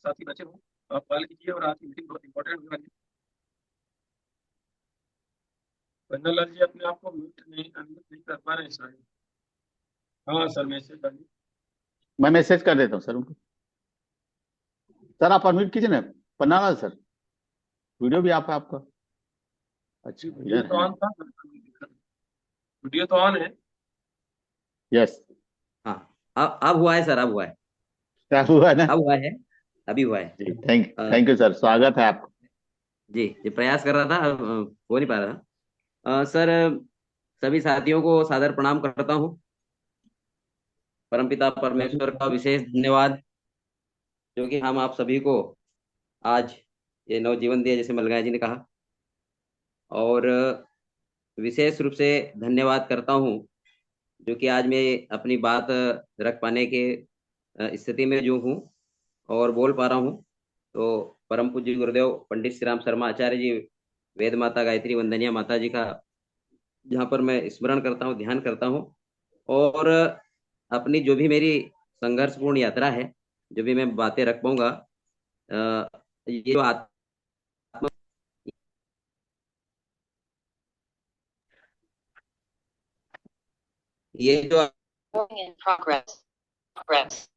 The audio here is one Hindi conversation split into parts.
साथी बचे हो आप कॉल कीजिए, और आज की मीटिंग बहुत इंपॉर्टेंट होने वाली है। बन्ना लाल जी अपने आप को म्यूट नहीं अनम्यूट नहीं कर पा रहे हैं सर। हाँ सर, मैसेज डालिए। मैं मैसेज कर देता हूँ सर उनको। सर आप अनम्यूट कीजिए ना, पन्नालाल सर। वीडियो भी आप आपका। जी अच्छा वीडियो इधर तो है। ऑन था, वीडियो तो ऑन है। यस। हाँ, अब हुआ है सर, अब हुआ है। क्या हुआ ना? अब हुआ है, अभी हुआ है। जी अ, थैंक यू सर, स्वागत है आपका। जी जी, प्रयास कर रहा था, हो नहीं पा रहा था। सर, सभी साथियों को सादर प्रणाम करता हूँ। परमपिता परमेश्वर का विशेष धन्यवाद, जो कि हम आप सभी को आज ये नवजीवन दिया, जैसे मलगाय जी ने कहा। और विशेष रूप से धन्यवाद करता हूँ, जो कि आज मैं अपनी बात रख पाने के स्थिति में जो हूँ और बोल पा रहा हूँ। तो परम पूज्य गुरुदेव पंडित श्री राम शर्मा आचार्य जी, वेद माता गायत्री वंदनिया माता जी का जहाँ पर मैं स्मरण करता हूँ, ध्यान करता हूँ। और अपनी जो भी मेरी संघर्षपूर्ण यात्रा है, जो भी मैं बातें रख पाऊंगा, ये जो ये जो in progress. Progress.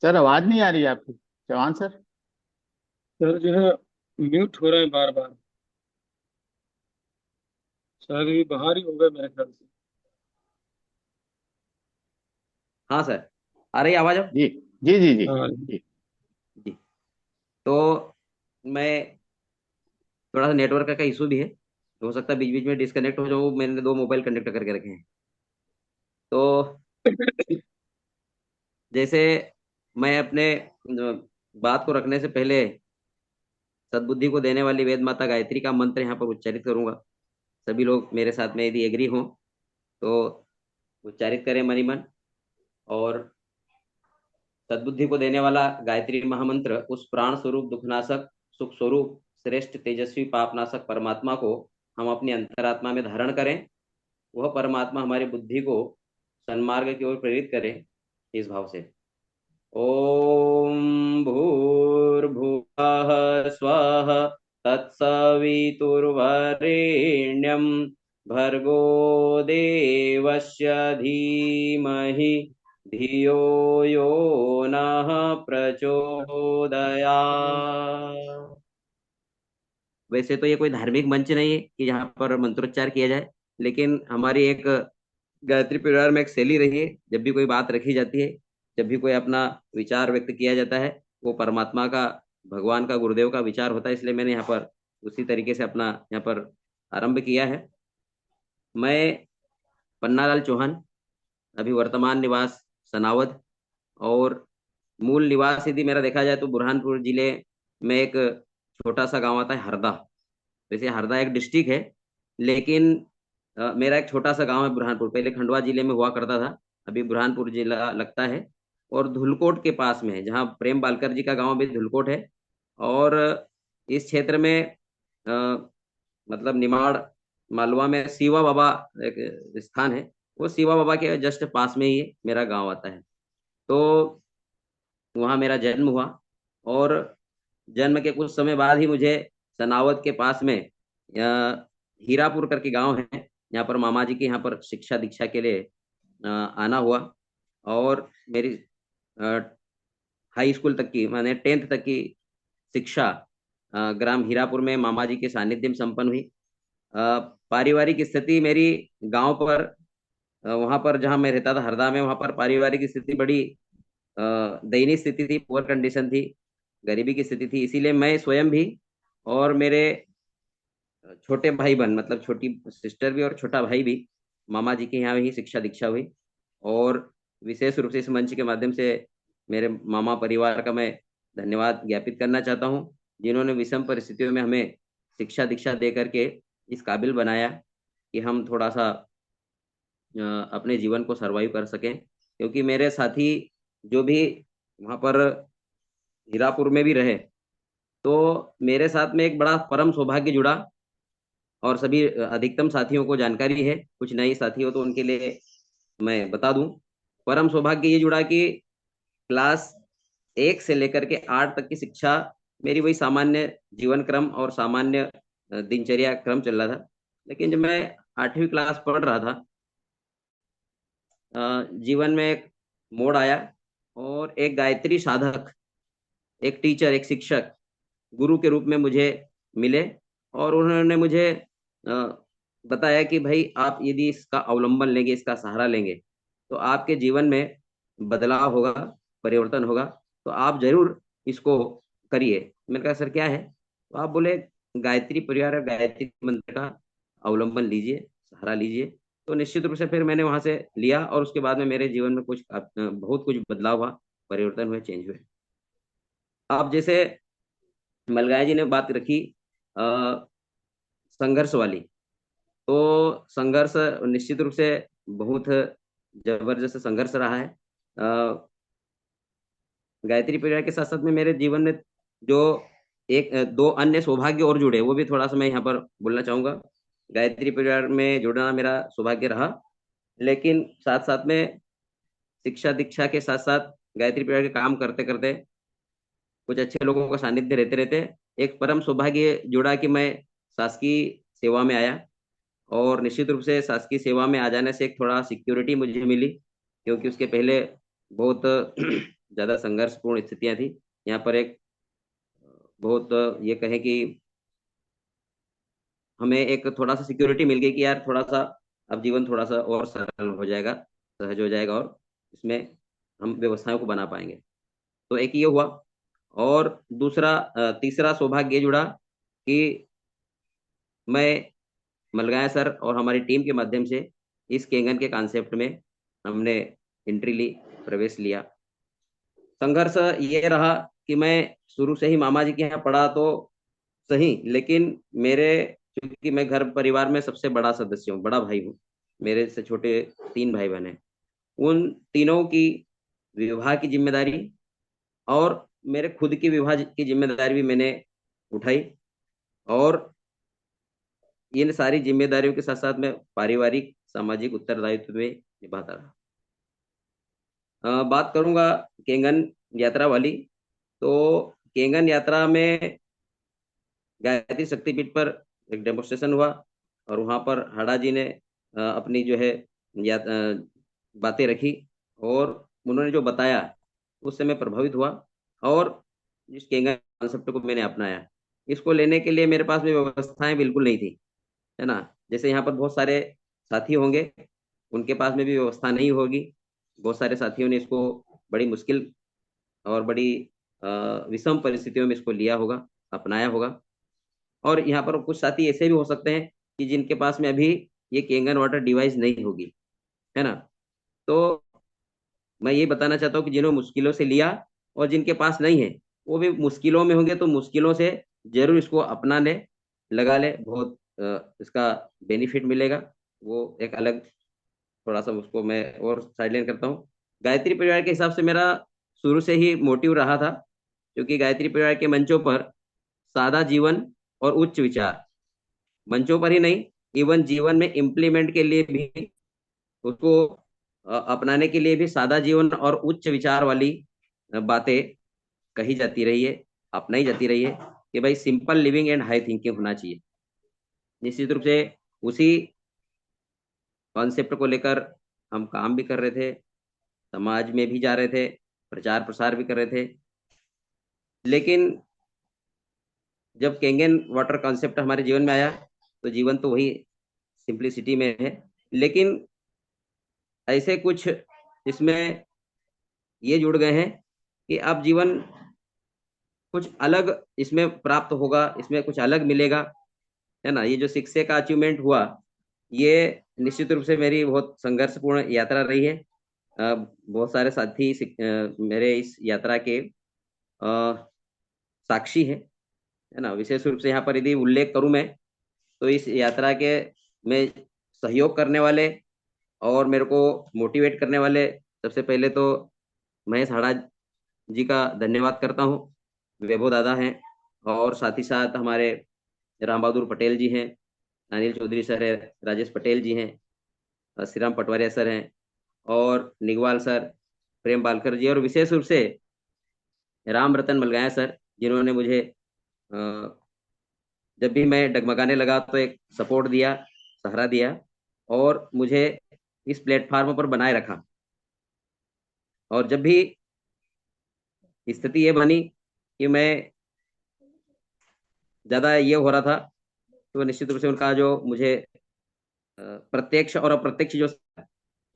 सर आवाज नहीं आ रही है आपकी, चौहान सर। सर जो है म्यूट हो रहे हैं बार बार। शायद ये बाहर ही हो गए मेरे ख्याल से। हाँ सर, आ रही है आवाज अब? जी जी जी जी हाँ। जी। जी। तो मैं, थोड़ा सा नेटवर्क का इशू भी है, तो हो सकता है बीच बीच में डिस्कनेक्ट हो जाऊँ। मैंने दो मोबाइल कनेक्ट करके रखे हैं। तो जैसे मैं अपने बात को रखने से पहले सद्बुद्धि को देने वाली वेद माता गायत्री का मंत्र यहाँ पर उच्चारित करूंगा। सभी लोग मेरे साथ में यदि एग्री हो तो उच्चारित करें मनी मन। और सद्बुद्धि को देने वाला गायत्री महामंत्र उस प्राण स्वरूप दुखनाशक सुख स्वरूप श्रेष्ठ तेजस्वी पापनाशक परमात्मा को हम अपनी अंतरात्मा में धारण करें। वह परमात्मा हमारी बुद्धि को सन्मार्ग की ओर प्रेरित करे, इस भाव से। ओम भूर्भुवः स्वः तत्सवितुर्वरेण्यं भर्गो देवस्य धीमहि धियो यो नः प्रचोदयात्। वैसे तो ये कोई धार्मिक मंच नहीं है कि जहाँ पर मंत्रोच्चार किया जाए, लेकिन हमारी एक गायत्री परिवार में एक शैली रही है। जब भी कोई बात रखी जाती है, जब भी कोई अपना विचार व्यक्त किया जाता है, वो परमात्मा का, भगवान का, गुरुदेव का विचार होता है। इसलिए मैंने यहाँ पर उसी तरीके से अपना यहाँ पर आरंभ किया है। मैं पन्नालाल चौहान, अभी वर्तमान निवास सनावद, और मूल निवास यदि मेरा देखा जाए तो बुरहानपुर जिले में एक छोटा सा गांव आता है हरदा। वैसे हरदा एक डिस्ट्रिक्ट है, लेकिन मेरा एक छोटा सा गांव है बुरहानपुर, पहले खंडवा जिले में हुआ करता था, अभी बुरहानपुर जिला लगता है। और धुलकोट के पास में है, जहाँ प्रेम बालकर जी का गांव भी धुलकोट है। और इस क्षेत्र में मतलब निमाड़ मालवा में सीवा बाबा एक स्थान है, वो सीवा बाबा के जस्ट पास में ही मेरा गांव आता है। तो वहाँ मेरा जन्म हुआ। और जन्म के कुछ समय बाद ही मुझे सनावद के पास में हीरापुर करके गांव है, यहाँ पर मामा जी के यहाँ पर शिक्षा दीक्षा के लिए आना हुआ। और मेरी हाई स्कूल तक की, मैंने 10th तक की शिक्षा ग्राम हीरापुर में मामा जी के सानिध्य में संपन्न हुई। पारिवारिक स्थिति मेरी गांव पर, वहां पर जहां मैं रहता था हरदा में, वहां पर पारिवारिक स्थिति बड़ी दयनीय स्थिति थी, पुअर कंडीशन थी, गरीबी की स्थिति थी। इसीलिए मैं स्वयं भी और मेरे छोटे भाई बहन, मतलब छोटी सिस्टर भी और छोटा भाई भी, मामा जी के यहाँ ही शिक्षा दीक्षा हुई। और विशेष रूप से इस मंच के माध्यम से मेरे मामा परिवार का मैं धन्यवाद ज्ञापित करना चाहता हूँ, जिन्होंने विषम परिस्थितियों में हमें शिक्षा दीक्षा दे करके इस काबिल बनाया कि हम थोड़ा सा अपने जीवन को सरवाइव कर सकें। क्योंकि मेरे साथी जो भी वहाँ पर हीरापुर में भी रहे, तो मेरे साथ में एक बड़ा परम सौभाग्य जुड़ा। और सभी अधिकतम साथियों को जानकारी है, कुछ नए साथी हो तो उनके लिए मैं बता दूं। परम सौभाग्य ये जुड़ा कि क्लास 1 से लेकर के 8 तक की शिक्षा मेरी वही सामान्य जीवन क्रम और सामान्य दिनचर्या क्रम चल रहा था। लेकिन जब मैं 8वीं क्लास पढ़ रहा था, जीवन में एक मोड़ आया और एक गायत्री साधक, एक टीचर, एक शिक्षक गुरु के रूप में मुझे मिले। और उन्होंने मुझे बताया कि भाई आप यदि इसका अवलंबन लेंगे, इसका सहारा लेंगे, तो आपके जीवन में बदलाव होगा, परिवर्तन होगा, तो आप जरूर इसको करिए। मैंने कहा सर क्या है? तो आप बोले गायत्री परिवार और गायत्री मंत्र का अवलंबन लीजिए, सहारा लीजिए। तो निश्चित रूप से फिर मैंने वहां से लिया और उसके बाद में मेरे जीवन में बहुत कुछ बदलाव हुआ, परिवर्तन हुए, चेंज हुए। आप जैसे मलगाय जी ने बात रखी संघर्ष वाली, तो संघर्ष निश्चित रूप से बहुत जबरदस्त संघर्ष रहा है। गायत्री परिवार के साथ साथ में मेरे जीवन में जो दो अन्य सौभाग्य और जुड़े, वो भी थोड़ा सा मैं यहाँ पर बोलना चाहूंगा। गायत्री परिवार में जुड़ना मेरा सौभाग्य रहा, लेकिन साथ साथ में शिक्षा दीक्षा के साथ साथ गायत्री परिवार के काम करते करते, कुछ अच्छे लोगों का सानिध्य रहते रहते एक परम सौभाग्य जुड़ा कि मैं शासकीय सेवा में आया। और निश्चित रूप से शासकीय सेवा में आ जाने से एक थोड़ा सिक्योरिटी मुझे मिली, क्योंकि उसके पहले बहुत ज़्यादा संघर्षपूर्ण स्थितियां थी। यहाँ पर एक बहुत ये कहें कि हमें एक थोड़ा सा सिक्योरिटी मिल गई कि यार थोड़ा सा अब जीवन थोड़ा सा और सरल हो जाएगा, सहज हो जाएगा, और इसमें हम व्यवस्थाओं को बना पाएंगे। तो एक ये हुआ। और दूसरा तीसरा सौभाग्य जुड़ा कि मैं मलगाया सर और हमारी टीम के माध्यम से इस केंगन के कॉन्सेप्ट में हमने एंट्री ली, प्रवेश लिया। संघर्ष ये रहा कि मैं शुरू से ही मामा जी के यहाँ पढ़ा तो सही, लेकिन मेरे, क्योंकि मैं घर परिवार में सबसे बड़ा सदस्य हूँ, बड़ा भाई हूँ, मेरे से छोटे 3 भाई बहन हैं, उन तीनों की विवाह की जिम्मेदारी और मेरे खुद की विवाह की जिम्मेदारी भी मैंने उठाई। और इन सारी जिम्मेदारियों के साथ साथ मैं पारिवारिक सामाजिक उत्तरदायित्व में निभाता रहा। बात करूंगा केंगन यात्रा वाली, तो केंगन यात्रा में गायत्री शक्तिपीठ पर एक डेमोन्स्ट्रेशन हुआ और वहां पर हाड़ा जी ने अपनी जो है बातें रखी और उन्होंने जो बताया उससे मैं प्रभावित हुआ और इस केंगन कॉन्सेप्ट को मैंने अपनाया। इसको लेने के लिए मेरे पास में व्यवस्थाएं बिल्कुल नहीं थी, है ना। जैसे यहाँ पर बहुत सारे साथी होंगे, उनके पास में भी व्यवस्था नहीं होगी। बहुत सारे साथियों ने इसको बड़ी मुश्किल और बड़ी विषम परिस्थितियों में इसको लिया होगा, अपनाया होगा। और यहाँ पर कुछ साथी ऐसे भी हो सकते हैं कि जिनके पास में अभी ये केंगन वाटर डिवाइस नहीं होगी, है ना। तो मैं ये बताना चाहता हूँ कि जिन्होंने मुश्किलों से लिया और जिनके पास नहीं है वो भी मुश्किलों में होंगे, तो मुश्किलों से जरूर इसको अपना ले, लगा ले, बहुत इसका बेनिफिट मिलेगा। वो एक अलग थोड़ा सा उसको मैं और साइडलाइन करता हूँ। गायत्री परिवार के हिसाब से मेरा शुरू से ही मोटिव रहा था, क्योंकि गायत्री परिवार के मंचों पर सादा जीवन और उच्च विचार, मंचों पर ही नहीं, इवन जीवन में इम्प्लीमेंट के लिए भी, उसको अपनाने के लिए भी सादा जीवन और उच्च विचार वाली बातें कही जाती रही है, अपनाई जाती रही है कि भाई simple living and high thinking होना चाहिए। निश्चित रूप से उसी कॉन्सेप्ट को लेकर हम काम भी कर रहे थे, समाज में भी जा रहे थे, प्रचार प्रसार भी कर रहे थे। लेकिन जब केंगन वाटर कॉन्सेप्ट हमारे जीवन में आया तो जीवन तो वही सिंप्लिसिटी में है, लेकिन ऐसे कुछ इसमें ये जुड़ गए हैं कि अब जीवन कुछ अलग इसमें प्राप्त होगा, इसमें कुछ अलग मिलेगा, है ना। ये जो शिक्षा का अचीवमेंट हुआ, ये निश्चित रूप से मेरी बहुत संघर्षपूर्ण यात्रा रही है। बहुत सारे साथी मेरे इस यात्रा के साक्षी है ना। विशेष रूप से यहाँ पर यदि उल्लेख करूं मैं, तो इस यात्रा के में सहयोग करने वाले और मेरे को मोटिवेट करने वाले, सबसे पहले तो महेश हाड़ा जी का धन्यवाद करता हूँ, वैभव दादा हैं, और साथ ही साथ हमारे राम बहादुर पटेल जी हैं, अनिल चौधरी सर है, राजेश पटेल जी हैं, श्री राम पटवारिया सर हैं, और निगवाल सर, प्रेम बालकर जी, और विशेष रूप से राम रतन मलगाया सर, जिन्होंने मुझे जब भी मैं डगमगाने लगा तो एक सपोर्ट दिया, सहारा दिया, और मुझे इस प्लेटफॉर्म पर बनाए रखा। और जब भी स्थिति ये बनी कि मैं ज्यादा ये हो रहा था, तो निश्चित रूप से उनका जो मुझे प्रत्यक्ष और अप्रत्यक्ष जो,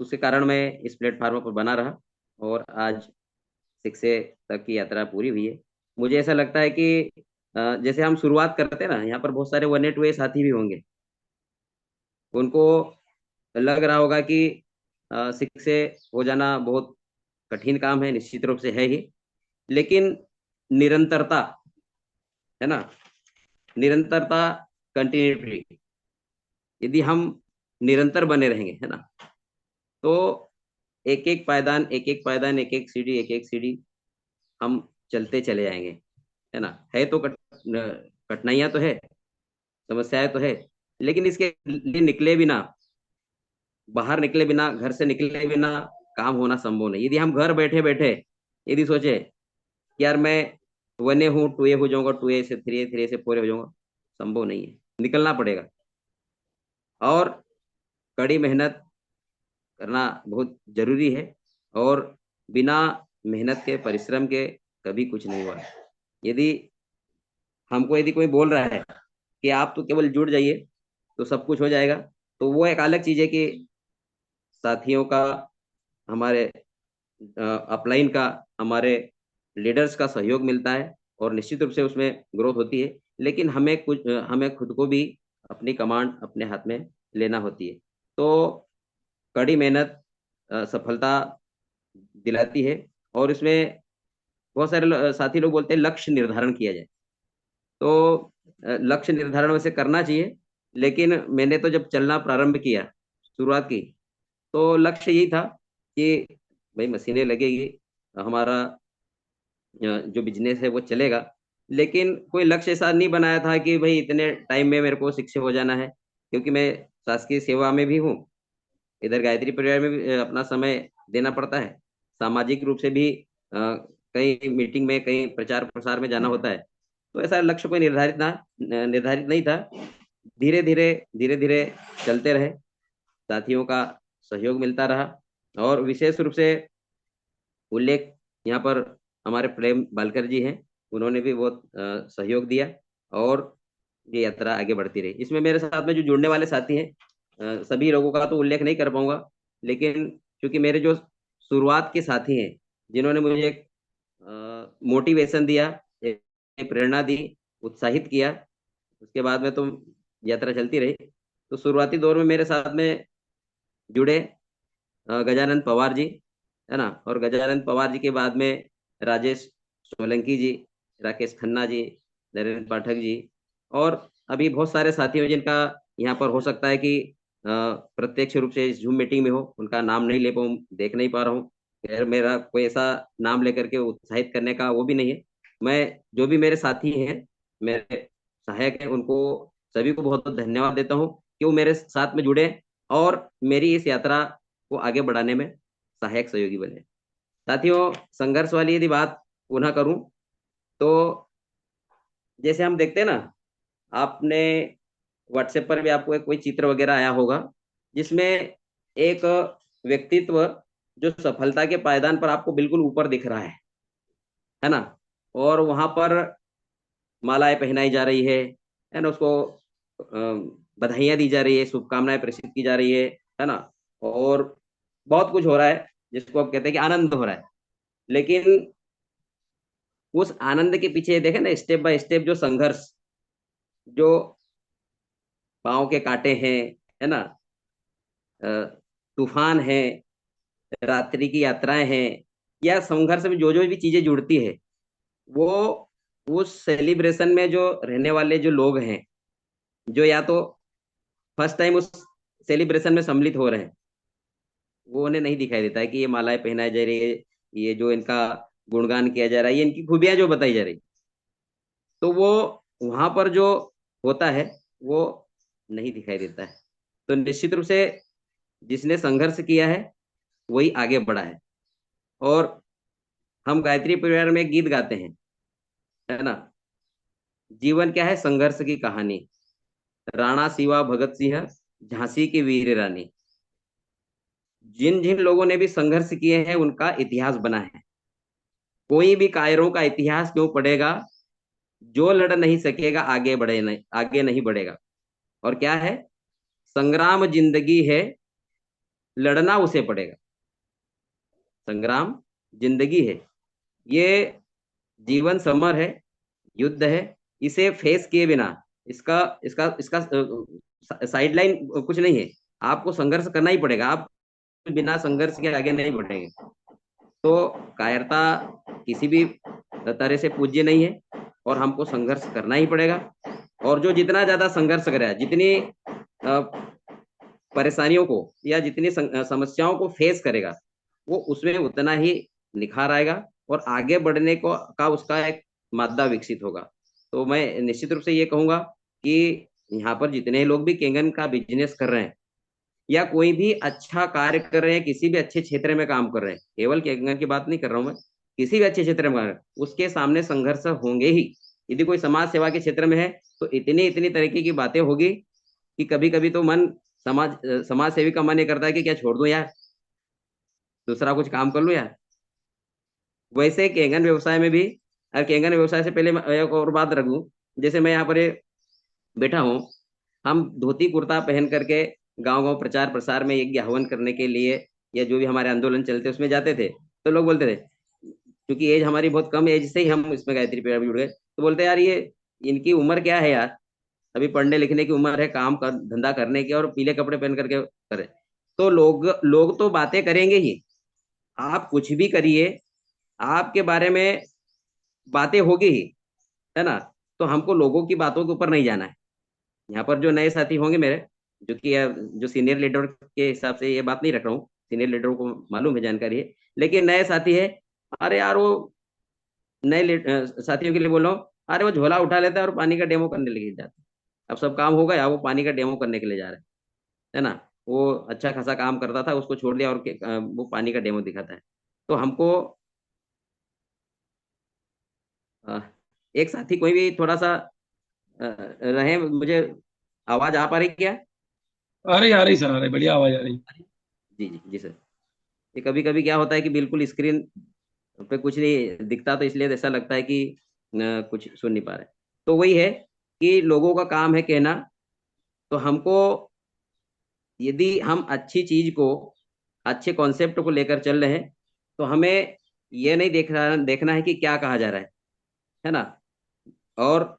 उसके कारण मैं इस प्लेटफॉर्म पर बना रहा, और आज शिक्षे तक की यात्रा पूरी हुई है। मुझे ऐसा लगता है कि जैसे हम शुरुआत करते हैं ना, यहाँ पर बहुत सारे 182 साथी भी होंगे, उनको लग रहा होगा कि शिक्षे हो जाना बहुत कठिन काम है, निश्चित रूप से है ही, लेकिन निरंतरता है ना, निरंतरता, कंटिन्यूटी, यदि हम निरंतर बने रहेंगे है ना, तो एक एक पायदान, एक एक पायदान, एक एक सीढ़ी, एक एक सीढ़ी हम चलते चले जाएंगे, है ना। है तो कठिनाइयां तो है, समस्याएं तो है, लेकिन इसके लिए निकले बिना, बाहर निकले बिना, घर से निकले बिना काम होना संभव नहीं। यदि हम घर बैठे बैठे यदि सोचे कि यार मैं 1A हूँ, 2A हो जाऊंगा, 2A से 3A, 3A से 4A हो जाऊंगा, संभव नहीं है, निकलना पड़ेगा, और कड़ी मेहनत करना बहुत जरूरी है, और बिना मेहनत के, परिश्रम के कभी कुछ नहीं हुआ। यदि हमको यदि कोई बोल रहा है कि आप तो केवल जुड़ जाइए तो सब कुछ हो जाएगा, तो वो एक अलग चीज है कि साथियों का, हमारे अपलाइन का, हमारे लीडर्स का सहयोग मिलता है, और निश्चित रूप से उसमें ग्रोथ होती है, लेकिन हमें खुद को भी अपनी कमांड अपने हाथ में लेना होती है। तो कड़ी मेहनत सफलता दिलाती है, और इसमें बहुत सारे साथी लोग बोलते हैं लक्ष्य निर्धारण किया जाए, तो लक्ष्य निर्धारण वैसे करना चाहिए, लेकिन मैंने तो जब चलना प्रारंभ किया, शुरुआत की, तो लक्ष्य यही था कि भाई मशीनें लगेगी, हमारा जो बिजनेस है वो चलेगा, लेकिन कोई लक्ष्य ऐसा नहीं बनाया था कि भाई इतने टाइम में मेरे को शिक्षक हो जाना है, क्योंकि मैं शासकीय सेवा में भी हूँ, इधर गायत्री परिवार में भी अपना समय देना पड़ता है, सामाजिक रूप से भी कहीं मीटिंग में, कहीं प्रचार प्रसार में जाना होता है, तो ऐसा लक्ष्य कोई निर्धारित नहीं था। धीरे धीरे, धीरे धीरे चलते रहे, साथियों का सहयोग मिलता रहा, और विशेष रूप से उल्लेख यहाँ पर हमारे प्रेम बालकर जी हैं, उन्होंने भी बहुत सहयोग दिया, और ये यात्रा आगे बढ़ती रही। इसमें मेरे साथ में जो जुड़ने वाले साथी हैं, सभी लोगों का तो उल्लेख नहीं कर पाऊंगा, लेकिन क्योंकि मेरे जो शुरुआत के साथी हैं, जिन्होंने मुझे एक मोटिवेशन दिया, एक प्रेरणा दी, उत्साहित किया, उसके बाद में तो यात्रा चलती रही। तो शुरुआती दौर में मेरे साथ में जुड़े गजानंद पवार जी, है ना, और गजानंद पवार जी के बाद में राजेश सोलंकी जी, राकेश खन्ना जी, नरेंद्र पाठक जी, और अभी बहुत सारे साथी हैं जिनका यहाँ पर हो सकता है कि प्रत्यक्ष रूप से इस जूम मीटिंग में हो, उनका नाम नहीं ले पाऊँ, देख नहीं पा रहा हूँ, खैर मेरा कोई ऐसा नाम लेकर के उत्साहित करने का वो भी नहीं है। मैं जो भी मेरे साथी हैं, मेरे सहायक हैं, उनको सभी को बहुत बहुत धन्यवाद देता हूँ कि वो मेरे साथ में जुड़े और मेरी इस यात्रा को आगे बढ़ाने में सहायक सहयोगी बने। साथियों, संघर्ष वाली यदि बात पुनः करूं, तो जैसे हम देखते हैं ना, आपने व्हाट्सएप पर भी आपको कोई चित्र वगैरह आया होगा, जिसमें एक व्यक्तित्व जो सफलता के पायदान पर आपको बिल्कुल ऊपर दिख रहा है ना, और वहां पर मालाएं पहनाई जा रही है ना, उसको बधाइयां दी जा रही है, शुभकामनाएं प्रेषित की जा रही है ना, और बहुत कुछ हो रहा है जिसको आप कहते हैं कि आनंद हो रहा है, लेकिन उस आनंद के पीछे देखें ना, स्टेप बाय स्टेप जो संघर्ष, जो पाँव के कांटे हैं, है ना, तूफान है, रात्रि की यात्राएं हैं, या संघर्ष में जो जो भी चीजें जुड़ती है, वो उस सेलिब्रेशन में जो रहने वाले जो लोग हैं, जो या तो फर्स्ट टाइम उस सेलिब्रेशन में सम्मिलित हो रहे हैं, वो उन्हें नहीं दिखाई देता है कि ये मालाएं पहनाई जा रही है, ये जो इनका गुणगान किया जा रहा है, ये इनकी खूबियां जो बताई जा रही, तो वो वहां पर जो होता है वो नहीं दिखाई देता है। तो निश्चित रूप से जिसने संघर्ष किया है वही आगे बढ़ा है। और हम गायत्री परिवार में एक गीत गाते हैं, है ना, जीवन क्या है संघर्ष की कहानी, राणा शिवा भगत सिंह झांसी की वीर रानी। जिन जिन लोगों ने भी संघर्ष किए हैं उनका इतिहास बना है। कोई भी कायरों का इतिहास क्यों पढ़ेगा, जो लड़ नहीं सकेगा आगे नहीं बढ़ेगा। और क्या है, संग्राम जिंदगी है, लड़ना उसे पड़ेगा। संग्राम जिंदगी है, ये जीवन समर है, युद्ध है। इसे फेस किए बिना, इसका इसका इसका साइडलाइन कुछ नहीं है। आपको संघर्ष करना ही पड़ेगा, आप बिना संघर्ष के आगे नहीं बढ़ेंगे। तो कायरता किसी भी तरह से पूज्य नहीं है, और हमको संघर्ष करना ही पड़ेगा। और जो जितना ज्यादा संघर्ष करेगा, जितनी परेशानियों को या जितनी समस्याओं को फेस करेगा, वो उसमें उतना ही निखार आएगा और आगे बढ़ने को का उसका एक मादा विकसित होगा। तो मैं निश्चित रूप से ये कहूंगा कि यहाँ पर जितने लोग भी केंगन का बिजनेस कर रहे हैं या कोई भी अच्छा कार्य कर रहे हैं, किसी भी अच्छे क्षेत्र में काम कर रहे हैं, केवल केंगन की बात नहीं कर रहा हूं मैं, किसी भी अच्छे क्षेत्र में उसके सामने संघर्ष होंगे ही। यदि कोई समाज सेवा के क्षेत्र में है तो इतनी इतनी तरीके की बातें होगी कि कभी कभी तो मन समाज सेवी का मन ये करता है कि क्या छोड़ दूं यार, दूसरा कुछ काम कर लूं यार। वैसे केंगन व्यवसाय में भी, और केंगन व्यवसाय से पहले मैं एक और बात रखूं, जैसे मैं यहाँ पर बैठा हूँ, हम धोती कुर्ता पहन करके गांव गांव प्रचार प्रसार में यज्ञ हवन करने के लिए या जो भी हमारे आंदोलन चलते उसमें जाते थे, तो लोग बोलते थे, क्योंकि एज हमारी बहुत कम एज से ही हम इसमें गायत्री परिवार में जुड़ गए, तो बोलते यार ये इनकी उम्र क्या है यार, अभी पढ़ने लिखने की उम्र है, काम का धंधा करने की, और पीले कपड़े पहन करके करे। तो लोग लोग तो बातें करेंगे ही, आप कुछ भी करिए, आपके बारे में बातें होगी ही, है ना। तो हमको लोगों की बातों के ऊपर नहीं जाना है। यहाँ पर जो नए साथी होंगे मेरे, जो कि जो सीनियर लीडर के हिसाब से ये बात नहीं रख रहा हूँ, सीनियर लीडरों को मालूम है, जानकारी है, लेकिन नए साथी है, अरे यार वो साथियों के लिए बोल रहा हूँ, अरे वो झोला उठा लेता है और पानी का डेमो करने लगे जाते हैं। अब सब काम हो गया, वो पानी का डेमो करने के लिए जा रहे हैं, है ना। वो अच्छा खासा काम करता था, उसको छोड़ दिया और वो पानी का डेमो दिखाता है। तो हमको अ, एक साथी कोई भी थोड़ा सा रहे, मुझे आवाज आ पा रही क्या? आ रही सर, आ रही, बढ़िया आवाज आ रही। जी जी जी सर। ये कभी कभी क्या होता है कि बिल्कुल स्क्रीन पे कुछ नहीं दिखता, तो इसलिए ऐसा लगता है कि कुछ सुन नहीं पा रहे। तो वही है कि लोगों का काम है कहना। तो हमको, यदि हम अच्छी चीज को, अच्छे कॉन्सेप्ट को लेकर चल रहे हैं, तो हमें ये नहीं देखना है कि क्या कहा जा रहा है ना। और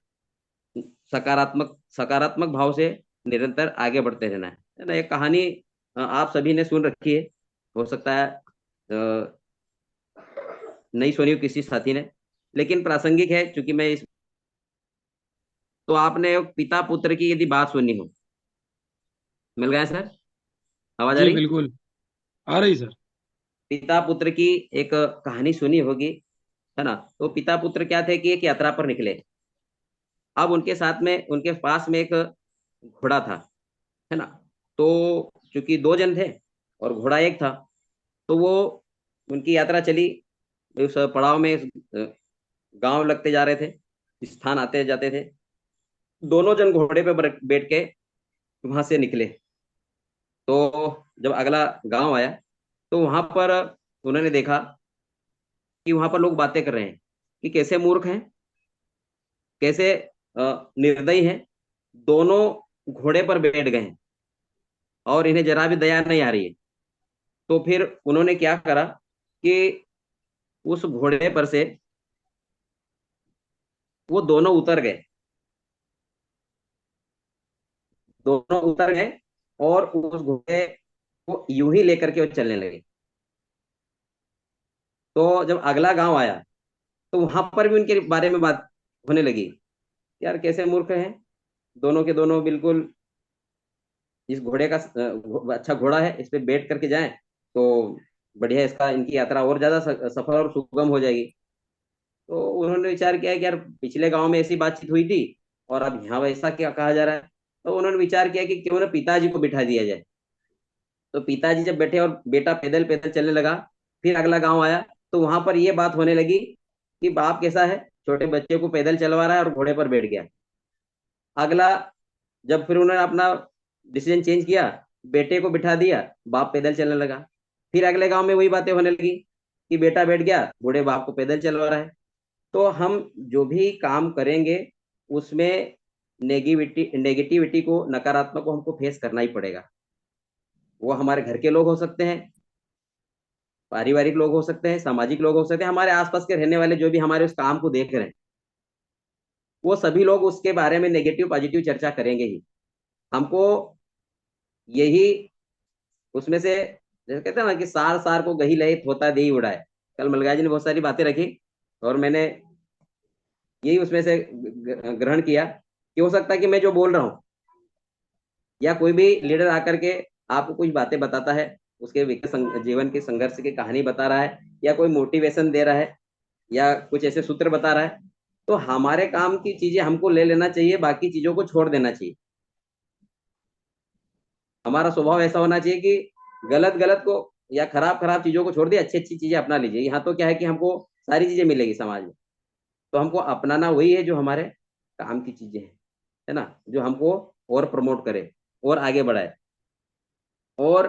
सकारात्मक सकारात्मक भाव से निरंतर आगे बढ़ते रहना है ना। एक कहानी आप सभी ने सुन रखी है, हो सकता है नहीं सुनी हो किसी साथी ने, लेकिन प्रासंगिक है क्योंकि मैं इस, तो आपने पिता पुत्र की यदि बात सुनी हो, मिल गया सर, आवाज आ जी रही? बिल्कुल, आ रही सर। पिता पुत्र की एक कहानी सुनी होगी, है ना। तो पिता पुत्र क्या थे कि एक यात्रा पर निकले। अब उनके साथ में, उनके पास में एक घोड़ा था, है ना। तो चूंकि दो जन थे और घोड़ा एक था, तो वो, उनकी यात्रा चली, उस पड़ाव में गांव लगते जा रहे थे, स्थान आते जाते थे। दोनों जन घोड़े पे बैठ के वहां से निकले। तो जब अगला गांव आया, तो वहां पर उन्होंने देखा कि वहां पर लोग बातें कर रहे हैं कि कैसे मूर्ख हैं, कैसे निर्दयी हैं, दोनों घोड़े पर बैठ गए हैं और इन्हें जरा भी दया नहीं आ रही है। तो फिर उन्होंने क्या करा कि उस घोड़े पर से वो दोनों उतर गए, दोनों उतर गए और उस घोड़े को यूं ही लेकर के वो चलने लगे। तो जब अगला गांव आया तो वहां पर भी उनके बारे में बात होने लगी, यार कैसे मूर्ख हैं, दोनों के दोनों बिल्कुल, इस घोड़े का अच्छा घोड़ा है, इस पे बैठ करके जाएं तो बढ़िया, इसका इनकी यात्रा और ज्यादा सफल और सुगम हो जाएगी। तो उन्होंने विचार किया कि यार पिछले गांव में ऐसी बातचीत हुई थी और अब यहाँ वैसा क्या कहा जा रहा है। तो उन्होंने विचार किया कि क्यों ना पिताजी को बिठा दिया जाए। तो पिताजी जब बैठे और बेटा पैदल पैदल चलने लगा, फिर अगला गांव आया तो वहां पर ये बात होने लगी कि बाप कैसा है, छोटे बच्चे को पैदल चलवा रहा है और घोड़े पर बैठ गया। अगला, जब फिर उन्होंने अपना डिसीजन चेंज किया, बेटे को बिठा दिया, बाप पैदल चलने लगा। फिर अगले गांव में वही बातें होने लगी कि बेटा बैठ गया, बूढ़े बाप को पैदल चलवा रहा है। तो हम जो भी काम करेंगे उसमें नेगेटिविटी नेगेटिविटी को, नकारात्मक को हमको फेस करना ही पड़ेगा। वो हमारे घर के लोग हो सकते हैं, पारिवारिक लोग हो सकते हैं, सामाजिक लोग हो सकते हैं, हमारे आसपास के रहने वाले जो भी हमारे उस काम को देख रहे हैं, वो सभी लोग उसके बारे में नेगेटिव पॉजिटिव चर्चा करेंगे ही। हमको यही उसमें से, जैसे कहते हैं ना कि सार सार को गही लहे थोता दे ही उड़ाए। कल मलगाय जी ने बहुत सारी बातें रखी और मैंने यही उसमें से ग्रहण किया कि हो सकता है कि मैं जो बोल रहा हूँ या कोई भी लीडर आकर के आपको कुछ बातें बताता है, उसके जीवन के संघर्ष की कहानी बता रहा है या कोई मोटिवेशन दे रहा है या कुछ ऐसे सूत्र बता रहा है, तो हमारे काम की चीजें हमको ले लेना चाहिए, बाकी चीजों को छोड़ देना चाहिए। हमारा स्वभाव ऐसा होना चाहिए कि गलत गलत को या खराब खराब चीजों को छोड़ दिए, अच्छी अच्छी चीजें अपना लीजिए। यहाँ तो क्या है कि हमको सारी चीजें मिलेगी समाज में, तो हमको अपनाना वही है जो हमारे काम की चीजें हैं, है ना, जो हमको और प्रमोट करे और आगे बढ़ाए और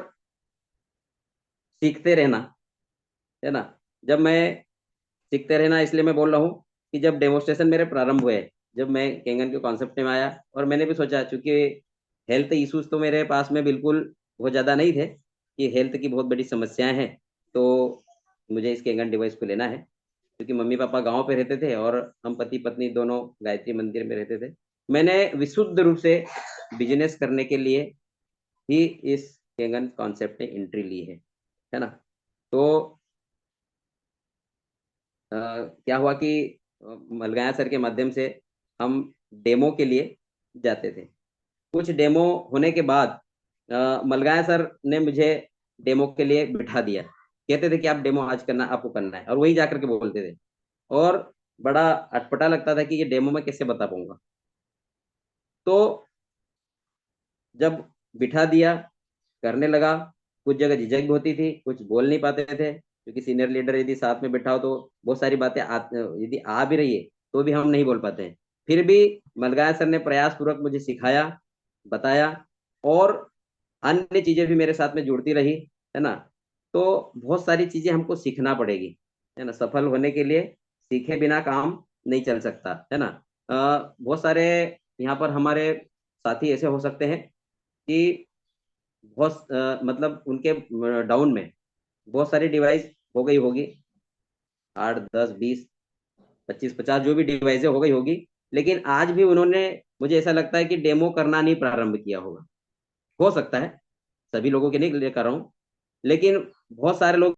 सीखते रहना, है ना। जब मैं सीखते रहना इसलिए मैं बोल रहा हूँ कि जब डेमोस्ट्रेशन मेरे प्रारंभ हुए, जब मैं केंगन के कॉन्सेप्ट में आया और मैंने भी सोचा, चूंकि हेल्थ इश्यूज तो मेरे पास में बिल्कुल बहुत ज़्यादा नहीं थे कि हेल्थ की बहुत बड़ी समस्याएं हैं, तो मुझे इस केंगन डिवाइस को लेना है। क्योंकि मम्मी पापा गांव पे रहते थे और हम पति पत्नी दोनों गायत्री मंदिर में रहते थे, मैंने विशुद्ध रूप से बिजनेस करने के लिए ही इस केंगन कॉन्सेप्ट में एंट्री ली है ना। तो क्या हुआ कि मलगाया सर के माध्यम से हम डेमो के लिए जाते थे। कुछ डेमो होने के बाद मलगाया सर ने मुझे डेमो के लिए बिठा दिया, कहते थे कि आप डेमो आज करना, आपको करना है, और वही जाकर के बोलते थे। और बड़ा अटपटा लगता था कि ये डेमो मैं कैसे बता पाऊंगा। तो जब बिठा दिया, करने लगा, कुछ जगह झिझक भी होती थी, कुछ बोल नहीं पाते थे क्योंकि सीनियर लीडर यदि साथ में बैठा हो तो बहुत सारी बातें यदि आ भी रही है तो भी हम नहीं बोल पाते हैं। फिर भी मलगाया सर ने प्रयास पूर्वक मुझे सिखाया, बताया, और अन्य चीजें भी मेरे साथ में जुड़ती रही, है ना। तो बहुत सारी चीजें हमको सीखना पड़ेगी, है ना, सफल होने के लिए सीखे बिना काम नहीं चल सकता, है ना। बहुत सारे यहाँ पर हमारे साथी ऐसे हो सकते हैं कि बहुत मतलब उनके डाउन में बहुत सारी डिवाइस हो गई होगी, 8 10 20 25 50 जो भी डिवाइसें हो गई होगी, लेकिन आज भी उन्होंने, मुझे ऐसा लगता है कि डेमो करना नहीं प्रारंभ किया होगा। हो सकता है, सभी लोगों के नहीं ले कर रहा हूँ, लेकिन बहुत सारे लोग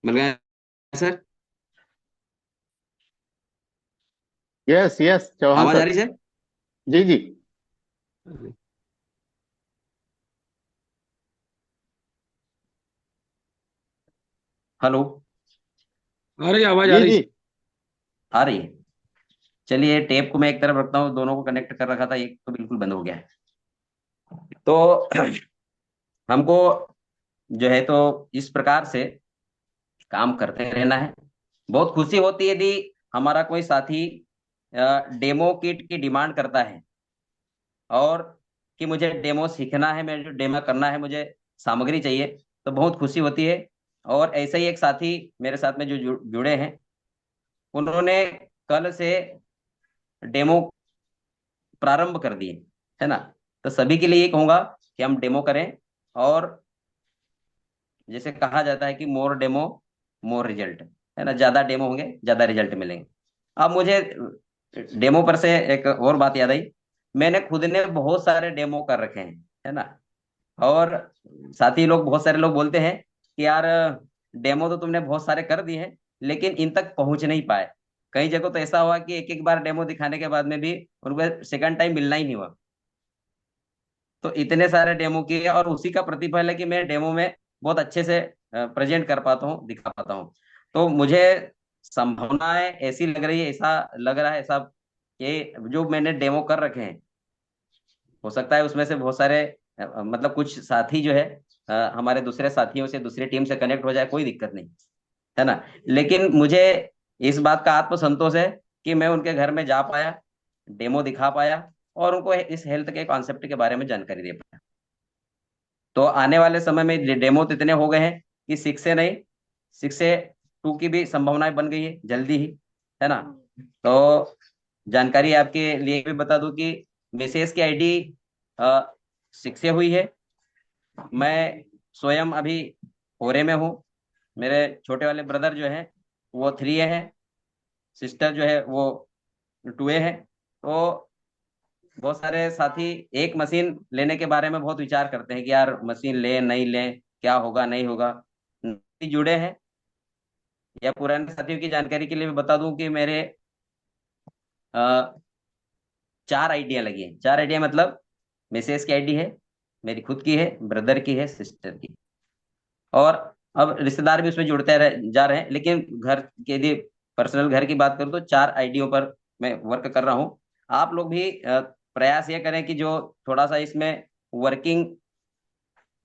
मिल गए सर। यस यस चौहान आवाज आ सर। रही सर? जी जी। हेलो? आ रही आवाज आ जी रही जी। सर। आ रही है? चलिए, टेप को मैं एक तरफ रखता हूँ, दोनों को कनेक्ट कर रखा था, एक तो बिल्कुल बंद हो गया है। तो हमको जो है तो इस प्रकार से काम करते रहना है। बहुत खुशी होती है यदि हमारा कोई साथी डेमो किट की डिमांड करता है और कि मुझे डेमो सीखना है, मुझे डेमो करना है, मुझे सामग्री चाहिए, तो बहुत खुशी होती है। और ऐसे ही एक साथी मेरे साथ में जो जुड़े हैं, उन्होंने कल से डेमो प्रारंभ कर दिए, है ना। तो सभी के लिए ये कहूंगा कि हम डेमो करें, और जैसे कहा जाता है कि मोर डेमो मोर रिजल्ट, है ना, ज्यादा डेमो होंगे ज्यादा रिजल्ट मिलेंगे। अब मुझे डेमो पर से एक और बात याद आई। मैंने खुद ने बहुत सारे डेमो कर रखे हैं, है ना। और साथी लोग, बहुत सारे लोग बोलते हैं कि यार डेमो तो तुमने बहुत सारे कर दिए हैं, लेकिन इन तक पहुंच नहीं पाए। कई जगह तो ऐसा हुआ कि एक एक बार डेमो दिखाने के बाद में भी उनको सेकंड टाइम मिलना ही नहीं हुआ। तो इतने सारे डेमो किए, और उसी का प्रतिफल है कि मैं डेमो में बहुत अच्छे से प्रेजेंट कर पाता हूँ, दिखा पाता हूँ। तो मुझे संभावनाएं ऐसी लग रही है, ऐसा लग रहा है, ऐसा कि जो मैंने डेमो कर रखे हैं, हो सकता है उसमें से बहुत सारे मतलब कुछ साथी जो है हमारे दूसरे साथियों से, दूसरी टीम से कनेक्ट हो जाए, कोई दिक्कत नहीं, है ना। लेकिन मुझे इस बात का आत्मसंतोष है कि मैं उनके घर में जा पाया, डेमो दिखा पाया, और उनको इस हेल्थ के कॉन्सेप्ट के बारे में जानकारी दे पाया। तो आने वाले समय में डेमो तो इतने हो गए हैं कि 6 से 2 की भी संभावनाएं बन गई है जल्दी ही, है ना। तो जानकारी आपके लिए भी बता दूं कि मिसेस की आईडी 6 से हुई है। मैं स्वयं अभी फोरे में हूँ। मेरे छोटे वाले ब्रदर जो है वो 3 है, सिस्टर जो है वो 2 है। तो बहुत सारे साथी एक मशीन लेने के बारे में बहुत विचार करते हैं कि यार मशीन ले नहीं ले, क्या होगा नहीं होगा। जुड़े हैं, या पुराने साथियों की जानकारी के लिए भी बता दूं कि मेरे 4 आइडिया लगी है। 4 आइडिया मतलब मिसेस की आईडी है, मेरी खुद की है, ब्रदर की है, सिस्टर की, और अब रिश्तेदार भी उसमें जा रहे हैं। लेकिन घर के लिए, पर्सनल घर की बात करूं तो 4 आईडियों पर मैं वर्क कर रहा हूं। आप लोग भी प्रयास ये करें कि जो थोड़ा सा इसमें वर्किंग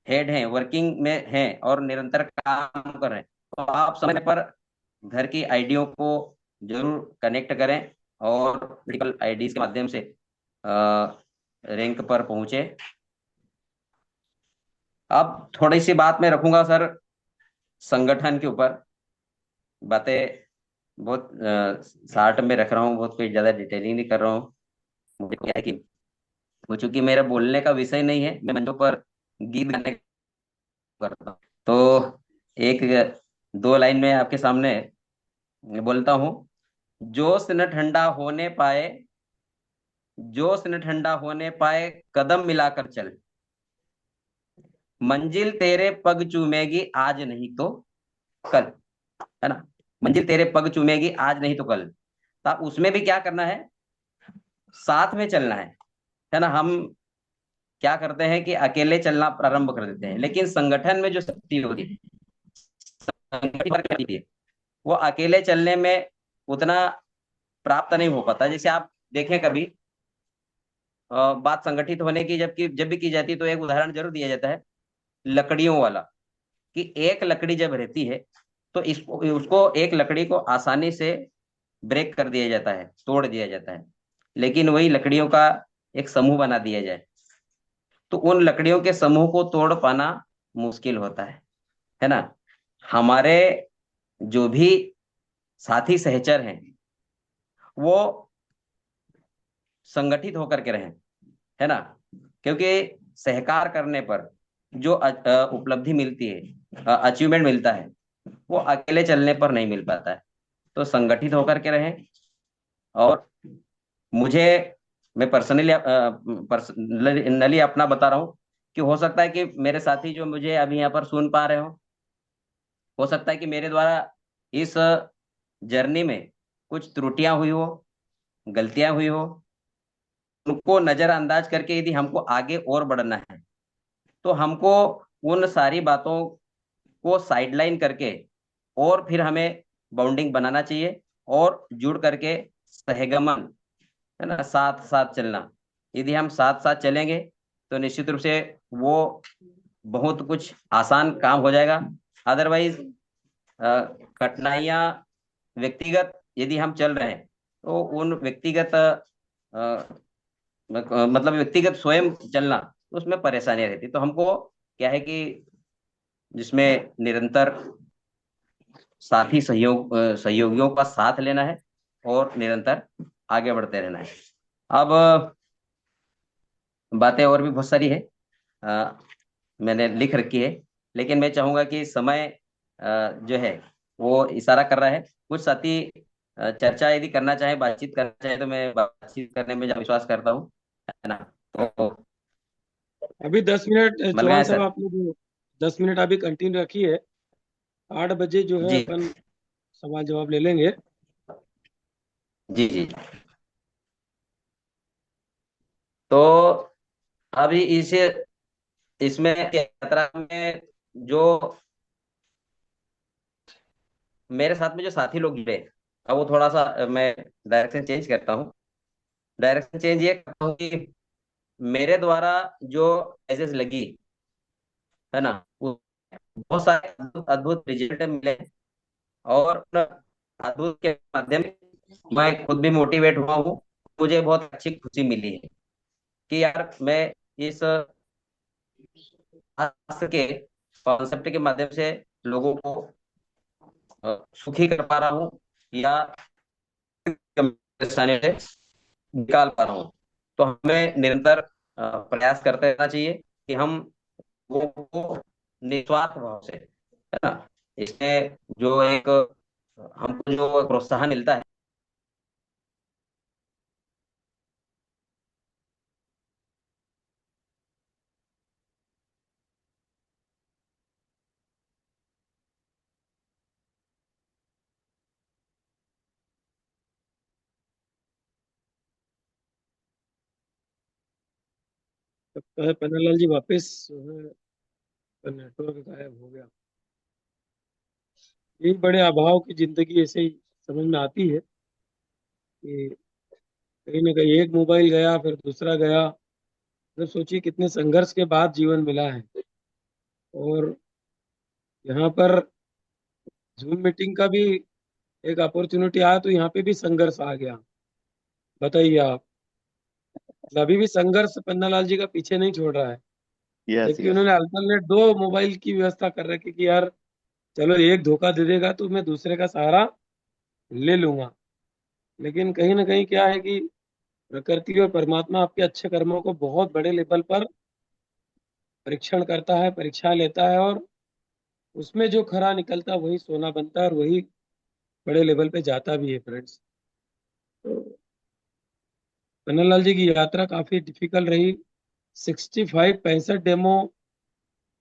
हेड हैं, वर्किंग में हैं और निरंतर काम कर रहे हैं, तो आप समय पर घर की आईडियों को जरूर कनेक्ट करें, और मेडिकल आईडी के माध्यम से रैंक पर पहुंचे। अब थोड़ी सी बात मैं रखूंगा सर संगठन के ऊपर। बातें बहुत शार्ट में रख रहा हूँ, बहुत कोई ज्यादा डिटेलिंग नहीं कर रहा हूँ। मुझे क्या है कि वो चूंकि मेरा बोलने का विषय नहीं है, मैं मंचों पर गीत गाने करता हूँ। तो एक 2 लाइन में आपके सामने बोलता हूँ। जोश न ठंडा होने पाए, जोश न ठंडा होने पाए, कदम मिलाकर चल, मंजिल तेरे पग चूमेगी आज नहीं तो कल, है ना। मंजिल तेरे पग चूमेगी आज नहीं तो कल। तो उसमें भी क्या करना है, साथ में चलना है ना। हम क्या करते हैं कि अकेले चलना प्रारंभ कर देते हैं, लेकिन संगठन में जो शक्ति होती है, संगठित होती है, वो अकेले चलने में उतना प्राप्त नहीं हो पाता। जैसे आप देखें कभी बात संगठित होने की जबकि जब भी की जाती है, तो एक उदाहरण जरूर दिया जाता है लकड़ियों वाला, कि एक लकड़ी जब रहती है तो इसको उसको एक लकड़ी को आसानी से ब्रेक कर दिया जाता है, तोड़ दिया जाता है। लेकिन वही लकड़ियों का एक समूह बना दिया जाए, तो उन लकड़ियों के समूह को तोड़ पाना मुश्किल होता है ना। हमारे जो भी साथी सहचर हैं, वो संगठित होकर के रहें, है ना। क्योंकि सहकार करने पर जो उपलब्धि मिलती है, अचीवमेंट मिलता है, वो अकेले चलने पर नहीं मिल पाता है। तो संगठित होकर के रहें। और मुझे, मैं पर्सनली अपना बता रहा हूँ कि हो सकता है कि मेरे साथी जो मुझे अभी यहाँ पर सुन पा रहे हो सकता है कि मेरे द्वारा इस जर्नी में कुछ त्रुटियां हुई हो, गलतियां हुई हो। उनको नजरअंदाज करके यदि हमको आगे और बढ़ना है, तो हमको उन सारी बातों को साइडलाइन करके और फिर हमें बाउंडिंग बनाना चाहिए, और जुड़ करके सहगमन, है ना, साथ साथ चलना। यदि हम साथ साथ चलेंगे तो निश्चित रूप से वो बहुत कुछ आसान काम हो जाएगा। अदरवाइज कठिनाइयां व्यक्तिगत यदि हम चल रहे हैं, तो उन व्यक्तिगत मतलब व्यक्तिगत स्वयं चलना, तो उसमें परेशानियां रहती। तो हमको क्या है कि जिसमें निरंतर साथी सहयोगियों का साथ लेना है और निरंतर आगे बढ़ते रहना है। अब बातें और भी बहुत सारी है, अ, मैंने लिख रखी है, लेकिन मैं चाहूंगा कि समय जो है वो इशारा कर रहा है। कुछ साथी चर्चा यदि करना चाहे, बातचीत करना चाहे, तो मैं बातचीत करने में ज्यादा विश्वास करता हूँ, है ना। तो अभी 10 मिनट बन गया चौहान है साहब, सर। आपने जो 10 मिनट अभी कंटिन्यू रखी है, 8 बजे जो है जी अपन सवाल जवाब ले लेंगे। जी जी। तो अभी इसमें यात्रा में जो मेरे साथ में जो साथी लोग जुड़े, अब वो थोड़ा सा मैं डायरेक्शन चेंज करता हूँ। डायरेक्शन चेंज ये करता हूँ कि मेरे द्वारा जो एसेस लगी, है ना, वो बहुत सारे अद्भुत अद्भुत रिजल्ट मिले। और उन अद्भुत के माध्यम से मैं खुद भी मोटिवेट हुआ हूँ। मुझे बहुत अच्छी खुशी मिली है कि यार मैं इस शास्त्र के कॉन्सेप्ट के माध्यम से लोगों को सुखी कर पा रहा हूँ, या परेशानी से निकाल पा रहा हूँ। तो हमें निरंतर प्रयास करते रहना चाहिए कि हम लोगों को निस्वार्थ भाव से, है ना, इसमें जो एक हमको जो प्रोत्साहन मिलता है। लगता है पन्नालाल जी वापस जो है नेटवर्क गायब हो गया। यही बड़े अभाव की जिंदगी ऐसे ही समझ में आती है कि कहीं ना कहीं एक मोबाइल गया, फिर दूसरा गया। मतलब सोचिए कितने संघर्ष के बाद जीवन मिला है। और यहाँ पर जूम मीटिंग का भी एक अपॉर्चुनिटी आया, तो यहाँ पे भी संघर्ष आ गया। बताइए आप। मतलब अभी भी संघर्ष पन्नालाल जी का पीछे नहीं छोड़ रहा है। यस जबकि यस। उन्होंने अल्टरनेट 2 मोबाइल की व्यवस्था कर रखी कि यार चलो एक धोखा दे देगा तो मैं दूसरे का सहारा ले लूंगा। लेकिन कहीं ना कहीं क्या है कि प्रकृति और परमात्मा आपके अच्छे कर्मों को बहुत बड़े लेवल पर परीक्षण करता है, परीक्षा लेता है, और उसमें जो खरा निकलता है वही सोना बनता है, और वही बड़े लेवल पे जाता भी है फ्रेंड्स। तो कन्हैयालाल जी की यात्रा काफी डिफिकल्ट रही। 65 डेमो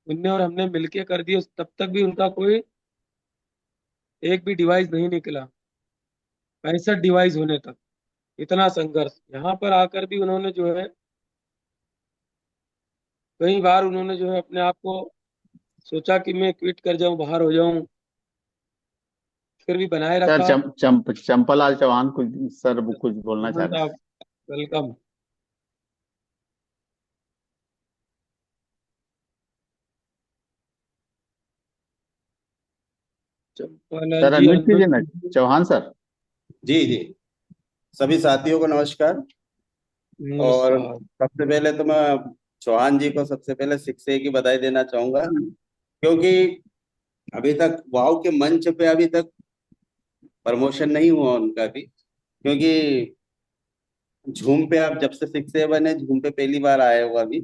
उनने और हमने मिलके कर दिए, तब तक भी उनका कोई एक भी डिवाइस नहीं निकला। 65 डिवाइस होने तक इतना संघर्ष। यहाँ पर आकर भी उन्होंने जो है कई बार उन्होंने जो है अपने आप को सोचा कि मैं क्विट कर जाऊं, बाहर हो जाऊं, फिर भी बनाए सर रखा। चंपालाल चौहान कुछ सर वो कुछ बोलना चाह मोहन रहे हैं। साहब, वेलकम। चंपालाल सर जी अनम्यूट कीजिए अनम्यूट ना, कीजिए। चौहान सर। जी जी। सभी साथियों को नमस्कार। और नमस्कार। सबसे पहले तो मैं चौहान जी को सबसे पहले 6A की बधाई देना चाहूंगा, क्योंकि अभी तक वाव के मंच पे अभी तक प्रमोशन नहीं हुआ उनका भी। क्योंकि झूम पे आप जब से 6A बने, झूम पे पहली बार आए हो अभी।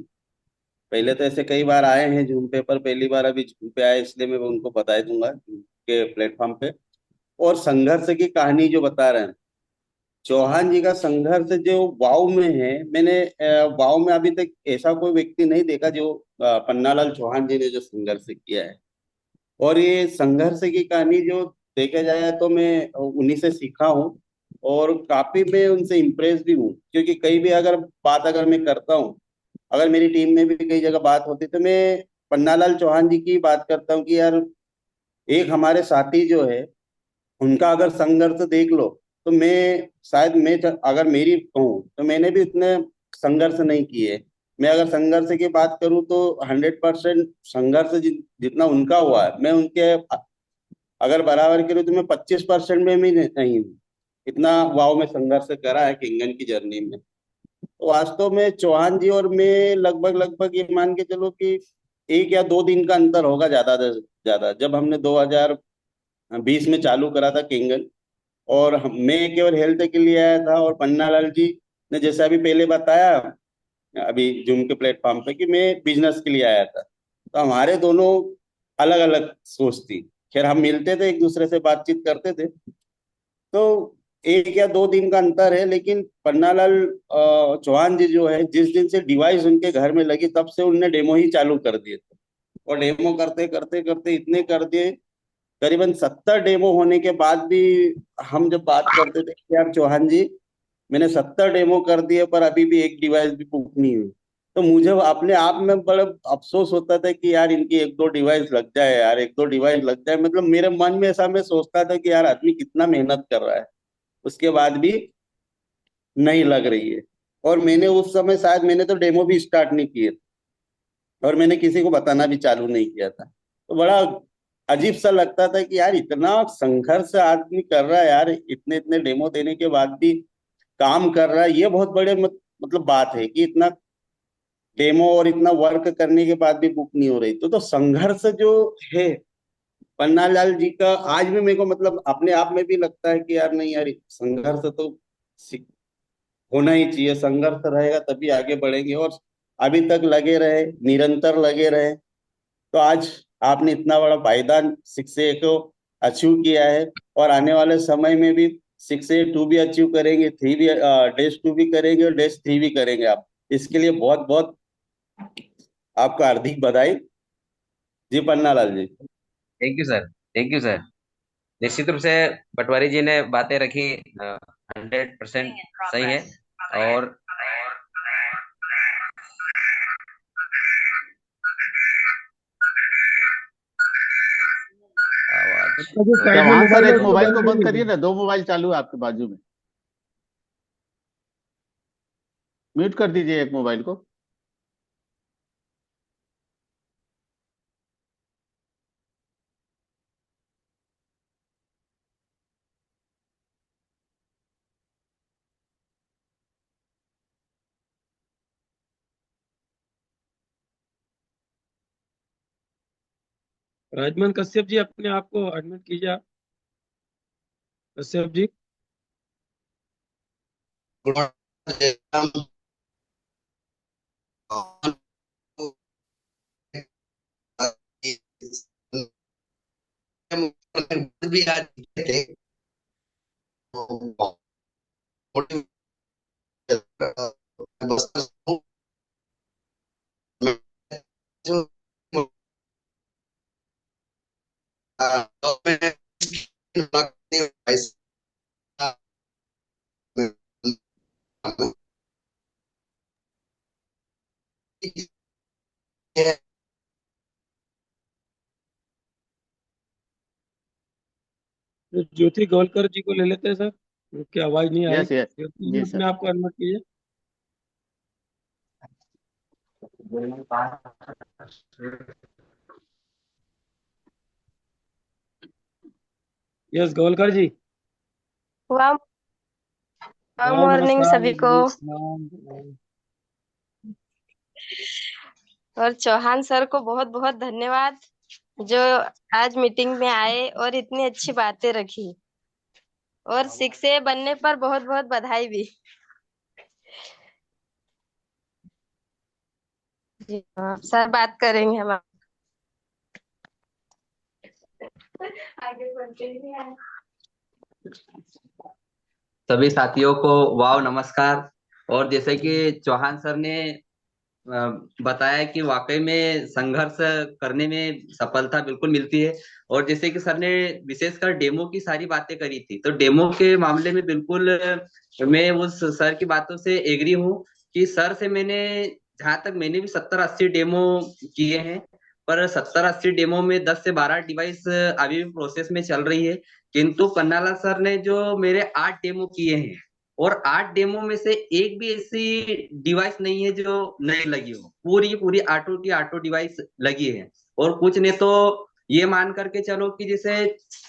पहले तो ऐसे कई बार आए हैं झूम पे, पर पहली बार अभी झूम पे आए, इसलिए मैं उनको बधाई दूंगा के प्लेटफॉर्म पे। और संघर्ष की कहानी जो बता रहे हैं चौहान जी का, संघर्ष जो वाव में है, मैंने वाव में अभी तक ऐसा कोई व्यक्ति नहीं देखा जो पन्नालाल चौहान जी ने जो संघर्ष किया है। और ये संघर्ष की कहानी जो देखा जाए तो मैं उन्हीं से सीखा हूँ। और काफी मैं उनसे इम्प्रेस भी हूँ, क्योंकि कहीं भी अगर बात अगर मैं करता हूँ, अगर मेरी टीम में भी कई जगह बात होती तो मैं पन्नालाल चौहान जी की बात करता हूँ कि यार एक हमारे साथी जो है उनका अगर संघर्ष देख लो, तो मैं शायद अगर मेरी कहूँ तो मैंने भी इतने संघर्ष नहीं किए। मैं अगर संघर्ष की बात करूँ तो 100% संघर्ष जितना उनका हुआ है, मैं उनके अगर बराबर करूँ तो मैं 25% में भी नहीं हूँ। इतना वाव में संघर्ष करा है किंगन की जर्नी में। तो वास्तव में चौहान जी और मैं लगभग लगभग ये मान के चलो कि 1 या 2 दिन का अंतर होगा ज्यादा से ज्यादा। जब हमने 20 में चालू करा था किंगन। और मैं केवल हेल्थ के लिए आया था, और पन्नालाल जी ने जैसा अभी पहले बताया अभी जूम के प्लेटफॉर्म पे कि मैं बिजनेस के लिए आया था, तो हमारे दोनों अलग अलग सोच थी। खैर हम मिलते थे, एक दूसरे से बातचीत करते थे, तो 1 या 2 दिन का अंतर है, लेकिन पन्नालाल चौहान जी जो है, जिस दिन से डिवाइस उनके घर में लगी तब से उनने डेमो ही चालू कर दिए थे। और डेमो करते करते करते इतने कर दिए, करीबन 70 डेमो होने के बाद भी हम जब बात करते थे कि यार चौहान जी, मैंने 70 डेमो कर दिए पर अभी भी एक डिवाइस भी बुक नहीं हुई, तो मुझे अपने आप में बड़ा अफसोस होता था कि यार इनकी 1-2 डिवाइस लग जाए, यार 1-2 डिवाइस लग जाए। मतलब मेरे मन में ऐसा मैं सोचता था कि यार आदमी कितना मेहनत कर रहा है, उसके बाद भी नहीं लग रही है। और मैंने उस समय शायद मैंने तो डेमो भी स्टार्ट नहीं किए, और मैंने किसी को बताना भी चालू नहीं किया था। तो बड़ा अजीब सा लगता था कि यार इतना संघर्ष आदमी कर रहा है, यार इतने इतने डेमो देने के बाद भी काम कर रहा है, ये बहुत बड़े मतलब बात है कि इतना डेमो और इतना वर्क करने के बाद भी बुक नहीं हो रही। तो संघर्ष जो है पन्नालाल जी का, आज भी मेरे को मतलब अपने आप में भी लगता है कि यार नहीं यार, संघर्ष तो होना ही चाहिए। संघर्ष रहेगा तभी आगे बढ़ेंगे, और अभी तक लगे रहे, निरंतर लगे रहे, तो आज आपने इतना बड़ा पायदान 6A को अचीव किया है। और आने वाले समय में भी 6A 2 भी अचीव करेंगे, 3 भी, -2 भी करेंगे, और -3 भी करेंगे। आप इसके लिए बहुत बहुत आपका हार्दिक बधाई जी Pannalal ji. Thank you sir, thank you sir. निश्चित रूप से पटवारी जी ने बातें रखी 100% सही है। और आवाज अच्छा जो साइड में चौहान सर, मोबाइल है एक उसको मोबाइल बंद को कर बंद करिए लीजिए। ना, 2 मोबाइल चालू है आपके बाजू में। म्यूट कर दीजिए एक मोबाइल को। राजमन कश्यप जी अपने आप को एडमिट कीजिए आप। कश्यप जी। भी आज थे तो ज्योति गोलकर जी को ले लेते हैं सर, उनकी आवाज नहीं आ रही। Yes yes. ज्योति जी जी अपने सर। आप को एडमिट कीजिए। यस गोलकर जी। वाह। वाह मॉर्निंग नमस्कार सभी को। जी, प्रणाम प्रणाम। और चौहान सर को बहुत बहुत धन्यवाद जो आज मीटिंग में आए और इतनी अच्छी बातें रखी। और 6A बनने पर बहुत बहुत बधाई भी। जी हाँ, सर बात करेंगे हम। आगे बढ़ते हैं। सभी साथियों को वाव नमस्कार। और जैसे कि चौहान सर ने बताया कि वाकई में संघर्ष करने में सफलता बिल्कुल मिलती है। और जैसे कि सर ने विशेषकर डेमो की सारी बातें करी थी, तो डेमो के मामले में बिल्कुल मैं उस सर की बातों से एग्री हूँ कि सर से मैंने, जहां तक मैंने भी 70-80 डेमो किए हैं, पर 70-80 डेमो में 10 से 12 डिवाइस अभी भी प्रोसेस में चल रही है। किंतु पन्नालाल सर ने जो मेरे 8 डेमो किए हैं, और 8 डेमो में से एक भी ऐसी डिवाइस नहीं है जो नहीं लगी हो, पूरी की पूरी ऑटो की ऑटो डिवाइस लगी है। और कुछ ने तो ये मान करके चलो कि जैसे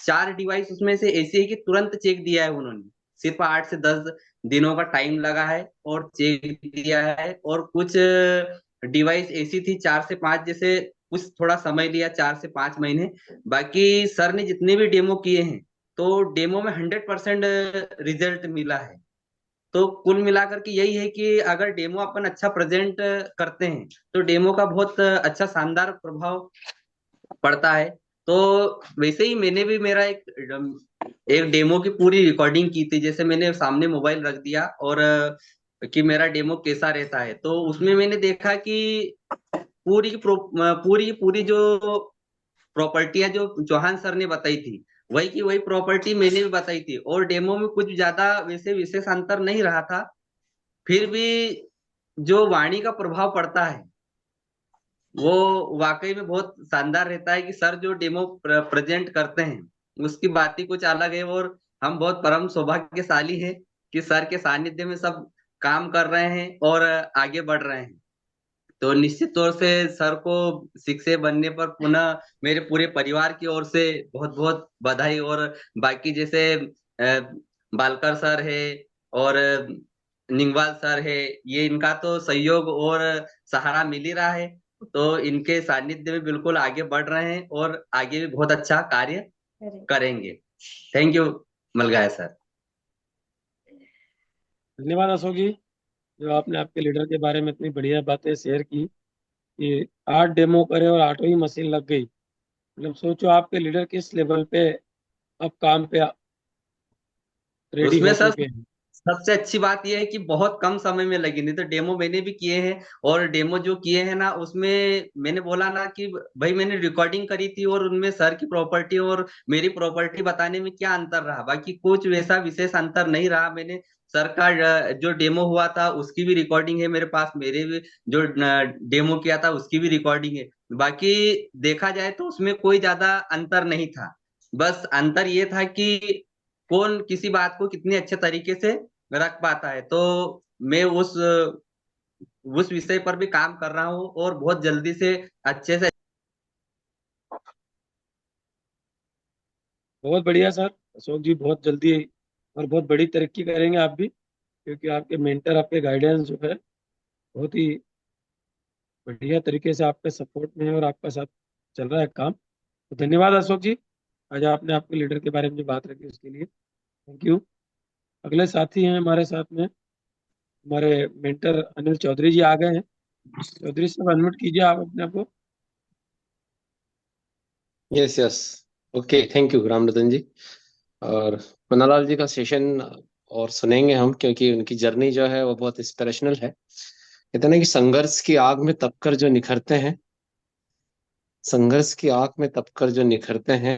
4 डिवाइस उसमें से ऐसी है कि तुरंत चेक दिया है उन्होंने, सिर्फ 8 से 10 दिनों का टाइम लगा है और चेक दिया है। और कुछ डिवाइस ऐसी थी 4 से 5, जैसे कुछ थोड़ा समय लिया, 4 से 5 महीने। बाकी सर ने जितने भी डेमो किए हैं तो डेमो में 100% रिजल्ट मिला है। तो कुल मिलाकर के यही है कि अगर डेमो अपन अच्छा प्रेजेंट करते हैं तो डेमो का बहुत अच्छा शानदार प्रभाव पड़ता है। तो वैसे ही मैंने भी मेरा एक डेमो की पूरी रिकॉर्डिंग की थी। जैसे मैंने सामने मोबाइल रख दिया और कि मेरा डेमो कैसा रहता है, तो उसमें मैंने देखा कि पूरी की पूरी जो प्रॉपर्टियां जो चौहान सर ने बताई थी, वही की वही प्रॉपर्टी मैंने भी बताई थी, और डेमो में कुछ ज्यादा वैसे विशेष अंतर नहीं रहा था। फिर भी जो वाणी का प्रभाव पड़ता है वो वाकई में बहुत शानदार रहता है कि सर जो डेमो प्रेजेंट करते हैं उसकी बात ही कुछ अलग है। और हम बहुत परम सौभाग्यशाली हैं कि सर के सानिध्य में सब काम कर रहे हैं और आगे बढ़ रहे हैं। तो निश्चित तौर से सर को शिक्षक बनने पर पुनः मेरे पूरे परिवार की ओर से बहुत बहुत बधाई। और बाकी जैसे बालकर सर है और निंगवाल सर है, ये इनका तो सहयोग और सहारा मिल ही रहा है। तो इनके सानिध्य में बिल्कुल आगे बढ़ रहे हैं और आगे भी बहुत अच्छा कार्य करेंगे। थैंक यू मलगाया सर। धन्यवाद अशोक जी, जो आपने आपके लीडर के बारे में इतनी बढ़िया बातें शेयर की कि 8 डेमो करे और 8वीं मशीन लग गई। मतलब सोचो आपके लीडर किस लेवल पे अब काम पे रेडी उसमें हो सर चुके हैं। सबसे अच्छी बात यह है कि बहुत कम समय में लगी, नहीं तो डेमो मैंने भी किए हैं। और डेमो जो किए हैं ना, उसमें मैंने बोला ना कि भाई मैंने रिकॉर्डिंग करी थी और उनमें सर की प्रॉपर्टी और मेरी प्रॉपर्टी बताने में क्या अंतर रहा, बाकी कुछ वैसा विशेष अंतर नहीं रहा। मैंने सर का जो डेमो हुआ था उसकी भी रिकॉर्डिंग है मेरे पास, मेरे भी जो डेमो किया था उसकी भी रिकॉर्डिंग है। बाकी देखा जाए तो उसमें कोई ज्यादा अंतर नहीं था। बस अंतर ये था कि कौन किसी बात को कितने अच्छे तरीके से रख पाता है। तो मैं उस विषय पर भी काम कर रहा हूँ और बहुत जल्दी से अच्छे से। बहुत बढ़िया सर, अशोक जी बहुत जल्दी और बहुत बड़ी तरक्की करेंगे आप भी, क्योंकि आपके मेंटर आपके गाइडेंस जो है बहुत ही बढ़िया तरीके से आपके सपोर्ट में है और आपका साथ चल रहा है काम। तो धन्यवाद अशोक जी, आज आपने आपके लीडर के बारे में जो बात रखी उसके लिए थैंक यू। अगले साथी हैं हमारे साथ में, हमारे मेंटर अनिल चौधरी जी आ गए हैं। चौधरी साहब अनम्यूट कीजिए आप अपने आप को। Yes yes. Okay, thank you Ramratan ji. और पन्नालाल जी का सेशन और सुनेंगे हम, क्योंकि उनकी जर्नी जो है वो बहुत इंस्पिरेशनल है। कहते हैं ना कि संघर्ष की आग में तपकर जो निखरते हैं, संघर्ष की आग में तपकर जो निखरते हैं,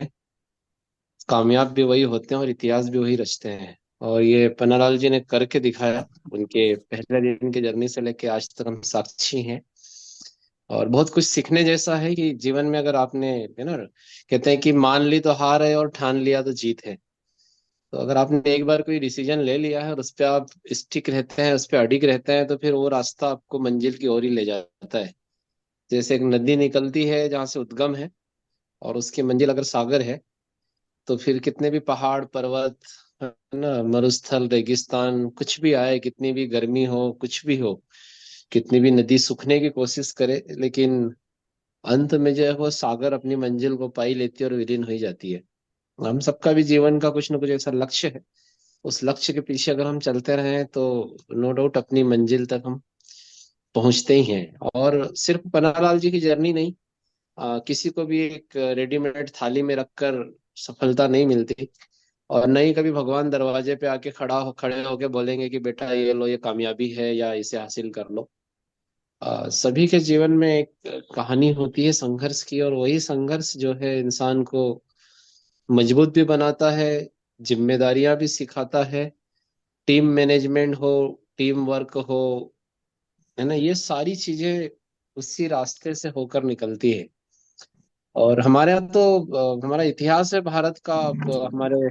कामयाब भी वही होते हैं और इतिहास भी वही रचते हैं। और ये पन्नालाल जी ने करके दिखाया। उनके पहले दिन की जर्नी से लेके आज तक हम साक्षी हैं। और बहुत कुछ सीखने जैसा है कि जीवन में अगर आपने, है ना, कहते हैं कि मान ली तो हार है और ठान लिया तो जीत है। तो अगर आपने एक बार कोई डिसीजन ले लिया है और उस पर आप स्टिक रहते हैं, उस पर अडिग रहते हैं, तो फिर वो रास्ता आपको मंजिल की ओर ही ले जाता है। जैसे एक नदी निकलती है जहाँ से उद्गम है, और उसकी मंजिल अगर सागर है, तो फिर कितने भी पहाड़ पर्वत, है ना, मरुस्थल रेगिस्तान कुछ भी आए, कितनी भी गर्मी हो, कुछ भी हो, कितनी भी नदी सूखने की कोशिश करे, लेकिन अंत में जो है वो सागर अपनी मंजिल को पाई लेती है और विलीन हो ही जाती है। हम सबका भी जीवन का कुछ ना कुछ ऐसा लक्ष्य है। उस लक्ष्य के पीछे अगर हम चलते रहें तो नो डाउट अपनी मंजिल तक हम पहुंचते ही हैं। और सिर्फ पन्नालाल जी की जर्नी नहीं, किसी को भी एक रेडीमेड थाली में रखकर सफलता नहीं मिलती। और न ही कभी भगवान दरवाजे पे आके खड़े होके बोलेंगे कि बेटा ये लो, ये कामयाबी है या इसे हासिल कर लो। सभी के जीवन में एक कहानी होती है संघर्ष की, और वही संघर्ष जो है इंसान को मजबूत भी बनाता है, जिम्मेदारियां भी सिखाता है, टीम मैनेजमेंट हो, टीम वर्क हो, है ना, ये सारी चीजें उसी रास्ते से होकर निकलती है। और हमारे यहाँ तो हमारा इतिहास है भारत का। आप हमारे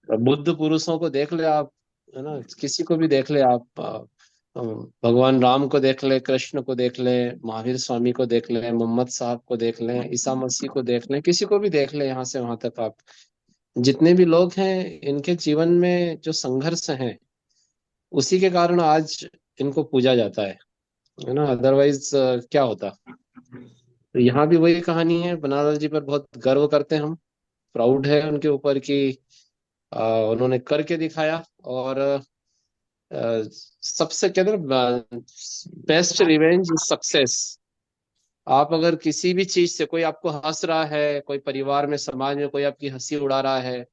बुद्ध पुरुषों को देख ले आप, है ना, किसी को भी देख ले आप, भगवान राम को देख ले, कृष्ण को देख ले, महावीर स्वामी को देख ले, मोहम्मद साहब को देख ले, ईसा मसीह को देख ले, किसी को भी देख ले, यहाँ से वहां तक आप जितने भी लोग हैं, इनके जीवन में जो संघर्ष है उसी के कारण आज इनको पूजा जाता है ना। अदरवाइज क्या होता। तो यहाँ भी वही कहानी है, बनारस जी पर बहुत गर्व करते हैं हम, प्राउड है उनके ऊपर कि उन्होंने करके दिखाया। और सबसे कहते हैं ना, बेस्ट रिवेंज इज सक्सेस। आप अगर किसी भी चीज से, कोई आपको हंस रहा है, कोई परिवार में समाज में कोई आपकी हंसी उड़ा रहा है,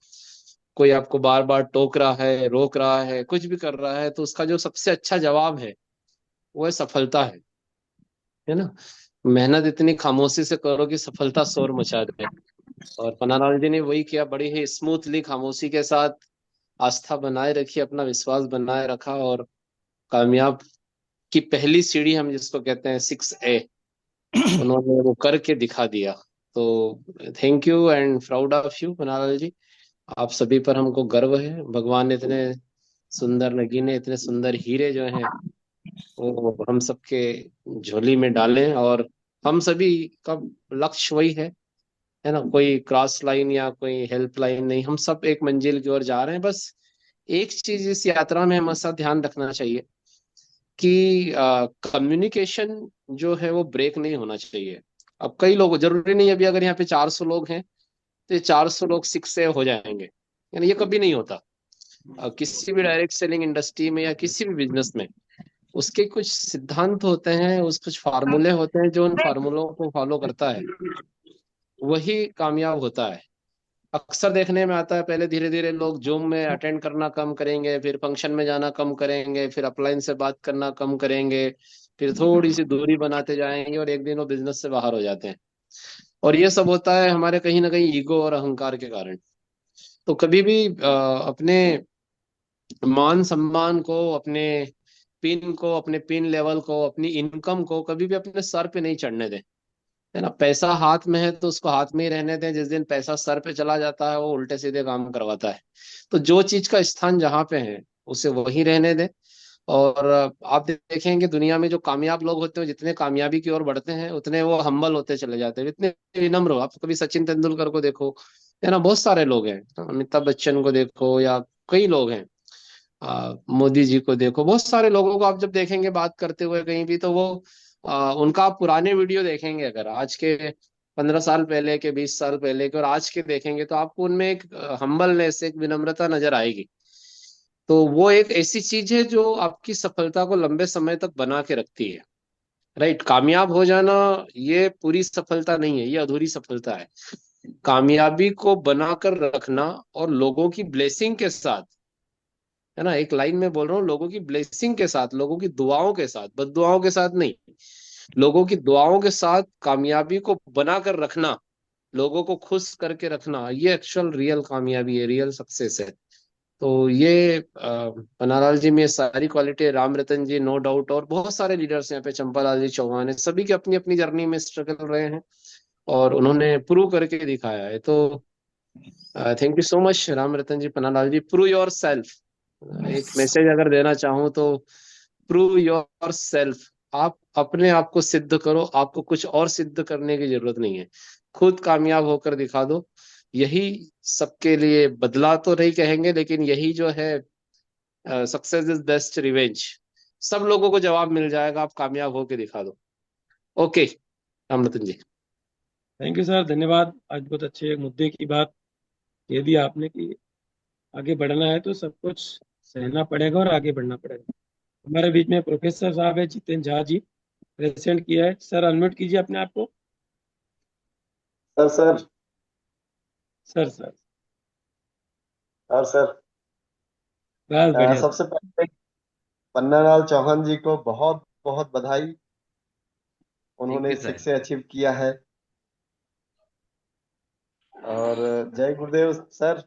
कोई आपको बार बार टोक रहा है, रोक रहा है, कुछ भी कर रहा है, तो उसका जो सबसे अच्छा जवाब है वो है सफलता है ना। मेहनत इतनी खामोशी से करो कि सफलता शोर मचा दे। और पन्नालाल जी ने वही किया, बड़ी ही स्मूथली खामोशी के साथ आस्था बनाए रखी, अपना विश्वास बनाए रखा, और कामयाब की पहली सीढ़ी हम जिसको कहते हैं 6A, उन्होंने वो करके दिखा दिया। तो thank you and proud of you Pannalal ji. आप सभी पर हमको गर्व है। भगवान ने इतने सुंदर नगीने, इतने सुंदर हीरे जो हैं वो हम सबके झोली में डालें, और हम सभी का लक्ष्य वही है ना, कोई क्रॉस लाइन या कोई हेल्प लाइन नहीं, हम सब एक मंजिल की ओर जा रहे हैं। बस एक चीज इस यात्रा में हमेशा ध्यान रखना चाहिए कि कम्युनिकेशन जो है वो ब्रेक नहीं होना चाहिए। अब कई लोग, जरूरी नहीं अभी अगर यहाँ पे 400 लोग हैं तो ये 400 लोग 6 से हो जाएंगे, यानी ये कभी नहीं होता। किसी भी डायरेक्ट सेलिंग इंडस्ट्री में या किसी भी बिजनेस में उसके कुछ सिद्धांत होते हैं, उस कुछ फार्मूले होते हैं, जो उन फार्मूलों को फॉलो करता है वही कामयाब होता है। अक्सर देखने में आता है, पहले धीरे धीरे लोग जूम में अटेंड करना कम करेंगे, फिर फंक्शन में जाना कम करेंगे, फिर अपलाइन से बात करना कम करेंगे, फिर थोड़ी सी दूरी बनाते जाएंगे, और एक दिन वो बिजनेस से बाहर हो जाते हैं। और ये सब होता है हमारे कहीं ना कहीं ईगो और अहंकार के कारण। तो कभी भी अपने मान सम्मान को, अपने पिन को, अपने पिन लेवल को, अपनी इनकम को कभी भी अपने सर पे नहीं चढ़ने दें, है ना। पैसा हाथ में है तो उसको हाथ में ही रहने दें। जिस दिन पैसा सर पे चला जाता है वो उल्टे सीधे काम करवाता है। तो जो चीज का स्थान जहाँ पे है उसे वहीं रहने दें। और आप देखेंगे दुनिया में जो कामयाब लोग होते हैं, जितने कामयाबी की ओर बढ़ते हैं उतने वो हम्बल होते चले जाते हैं, इतने विनम्र हो। आप कभी सचिन तेंदुलकर को देखो, है ना, बहुत सारे लोग हैं, अमिताभ बच्चन को देखो, या कई लोग हैं, मोदी जी को देखो, बहुत सारे लोगों को आप जब देखेंगे बात करते हुए कहीं भी, तो वो उनका आप पुराने वीडियो देखेंगे, अगर आज के 15 साल पहले के, 20 साल पहले के, और आज के देखेंगे, तो आपको उनमें एक हम्बलनेस, एक विनम्रता नजर आएगी। तो वो एक ऐसी चीज है जो आपकी सफलता को लंबे समय तक बना के रखती है। राइट, कामयाब हो जाना ये पूरी सफलता नहीं है, ये अधूरी सफलता है। कामयाबी को बनाकर रखना और लोगों की ब्लेसिंग के साथ, है ना, एक लाइन में बोल रहा हूँ, लोगों की ब्लेसिंग के साथ, लोगों की दुआओं के साथ, बददुआओं के साथ नहीं, लोगों की दुआओं के साथ कामयाबी को बनाकर रखना, लोगों को खुश करके रखना, ये एक्चुअल रियल कामयाबी है, रियल सक्सेस है। तो ये पन्नालाल जी में ये सारी क्वालिटी, राम रतन जी नो डाउट, और बहुत सारे लीडर्स यहाँ पे, चंपालाल जी चौहान है, सभी की अपनी अपनी जर्नी में स्ट्रगल रहे हैं और उन्होंने प्रूव करके दिखाया है। तो thank you so much Ram Ratan ji, Pannalal ji. Prove yourself, एक मैसेज अगर देना चाहूँ तो प्रूव योर सेल्फ। आप अपने आप को सिद्ध करो, आपको कुछ और सिद्ध करने की जरूरत नहीं है, खुद कामयाब होकर दिखा दो। यही सबके लिए, बदला तो नहीं कहेंगे, लेकिन यही जो है, सक्सेस इज बेस्ट रिवेंज। सब लोगों को जवाब मिल जाएगा, आप कामयाब होकर दिखा दो। Okay Ram Ratan ji. Thank you sir, धन्यवाद। आज बहुत अच्छे मुद्दे की बात कह दी आपने कि आगे बढ़ना है तो सब कुछ सहना पड़ेगा और आगे बढ़ना पड़ेगा। हमारे बीच में प्रोफेसर साहब है जितेंद्र झा जी, प्रेजेंट किया है। सर अनम्यूट कीजिए अपने आप को। सर सर सर सर बस बढ़िया सर। सबसे पहले पन्नालाल चौहान जी को बहुत बहुत बधाई, थैंक उन्होंने यू सर। 6 अचीव किया है। और जय गुरुदेव सर।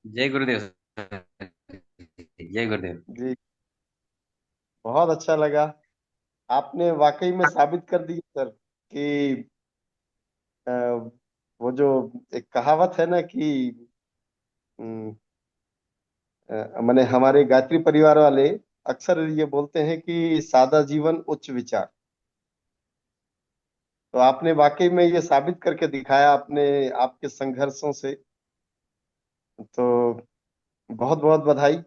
जय गुरुदेव सर। जय गुरुदेव। जी, बहुत अच्छा लगा। आपने वाकई में साबित कर दिया सर कि अ, वो जो एक कहावत है ना कि मैंने, हमारे गायत्री परिवार वाले अक्सर ये बोलते हैं कि सादा जीवन उच्च विचार। तो आपने वाकई में ये साबित करके दिखाया अपने, आपके संघर्षों से। तो बहुत बहुत बधाई,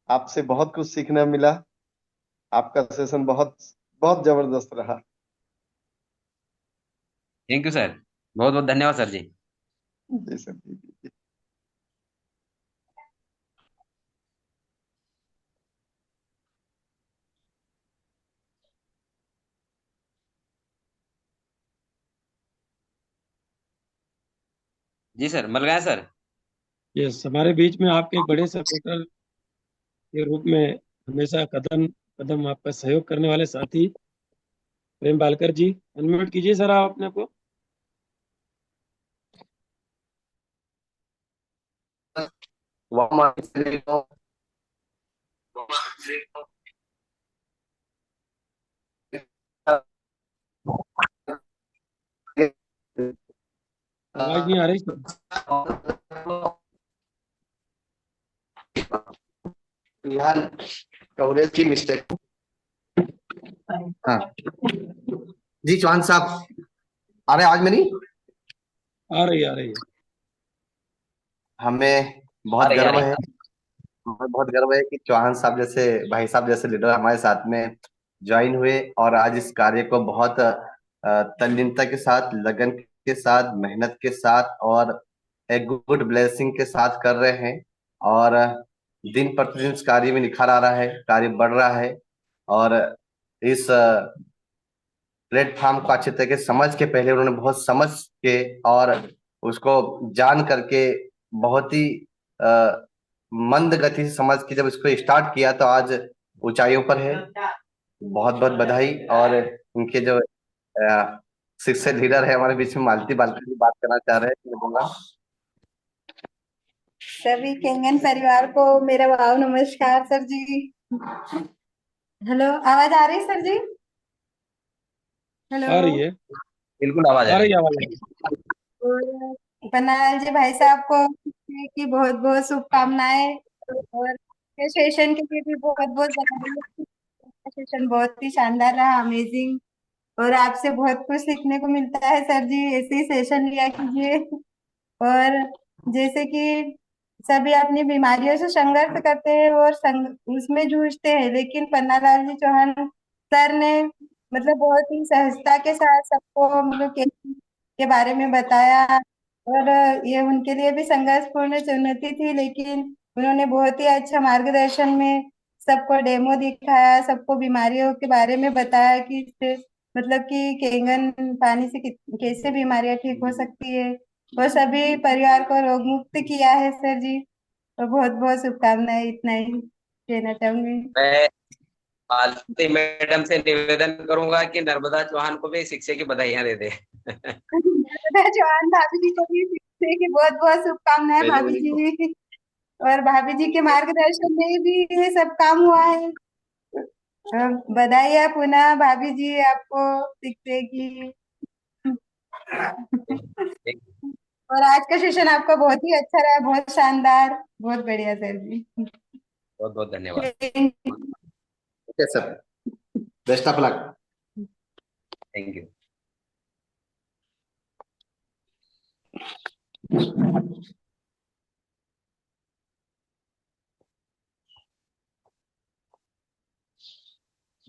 आपसे बहुत कुछ सीखना मिला। आपका सेशन बहुत बहुत जबरदस्त रहा। थैंक यू सर, बहुत बहुत धन्यवाद सर जी। जी सर जी जी। जी सर, मिल गया सर। यस, हमारे बीच में आपके एक बड़े सपोर्टर के रूप में हमेशा कदम कदम आपका सहयोग करने वाले साथी प्रेम बालकर जी, अनम्यूट कीजिए सर आप अपने को। आवाज नहीं आ रही सर। कवरेज की मिस्टेक। हाँ जी चौहान साहब, अरे आज मेरी आ रही है। हमें बहुत आ गर्व रही। है, हमें बहुत गर्व है कि चौहान साहब जैसे भाई साहब जैसे लीडर हमारे साथ में ज्वाइन हुए और आज इस कार्य को बहुत तल्लीनता के साथ, लगन के साथ, मेहनत के साथ और एक गुड ब्लेसिंग के साथ कर रहे हैं। और दिन प्रतिदिन इस कार्य में निखार आ रहा है, कार्य बढ़ रहा है। और इस प्लेटफॉर्म को अच्छे तरीके से समझ के, पहले उन्होंने बहुत समझ के और उसको जान करके बहुत ही मंद गति से समझ के जब इसको स्टार्ट किया तो आज ऊंचाइयों पर है। बहुत बहुत बधाई। और इनके जो शिक्षक लीडर है हमारे बीच में, मालती बालकर जी बात करना चाह रहे हैं, मैं बोला। सभी केंगन परिवार को मेरा भाव नमस्कार सर जी। हेलो, आवाज आ रही है सर जी? हेलो। आ रही है, बिल्कुल आवाज आ आ रही रही है। है आवाज। और पन्नालाल जी भाई साहब को की बहुत बहुत शुभकामनाएं, और सेशन के लिए भी बहुत बहुत बधाई। सेशन बहुत ही शानदार रहा, अमेजिंग। और आपसे बहुत कुछ सीखने को मिलता है सर जी, ऐसे ही सेशन लिया कीजिए। और जैसे कि सभी अपनी बीमारियों से संघर्ष करते हैं और उसमें जूझते हैं, लेकिन पन्नालाल जी चौहान सर ने मतलब बहुत ही सहजता के साथ सबको मतलब के बारे में बताया। और ये उनके लिए भी संघर्षपूर्ण चुनौती थी, लेकिन उन्होंने बहुत ही अच्छा मार्गदर्शन में सबको डेमो दिखाया, सबको बीमारियों के बारे में बताया कि मतलब कि केंगन पानी से कैसे बीमारियां ठीक हो सकती है। और सभी परिवार को रोग मुक्त किया है सर जी। तो बहुत बहुत शुभकामनाएं, इतना ही देना चाहूंगी। मैं मालती मैडम से निवेदन करूंगा कि नर्मदा चौहान को भी शिक्षक की बधाइयां दे दे। नर्मदा चौहान भाभी जी को भी शिक्षक की बहुत बहुत शुभकामनाएं भाभी जी। और भाभी जी के मार्गदर्शन में भी ये सब काम हुआ है। बधाई है पुनः भाभी जी आपको शिक्षक की। और आज का सेशन आपका बहुत ही अच्छा रहा, बहुत शानदार, बहुत बढ़िया सर जी। बहुत बहुत धन्यवाद। Okay sir, best of luck. Thank you.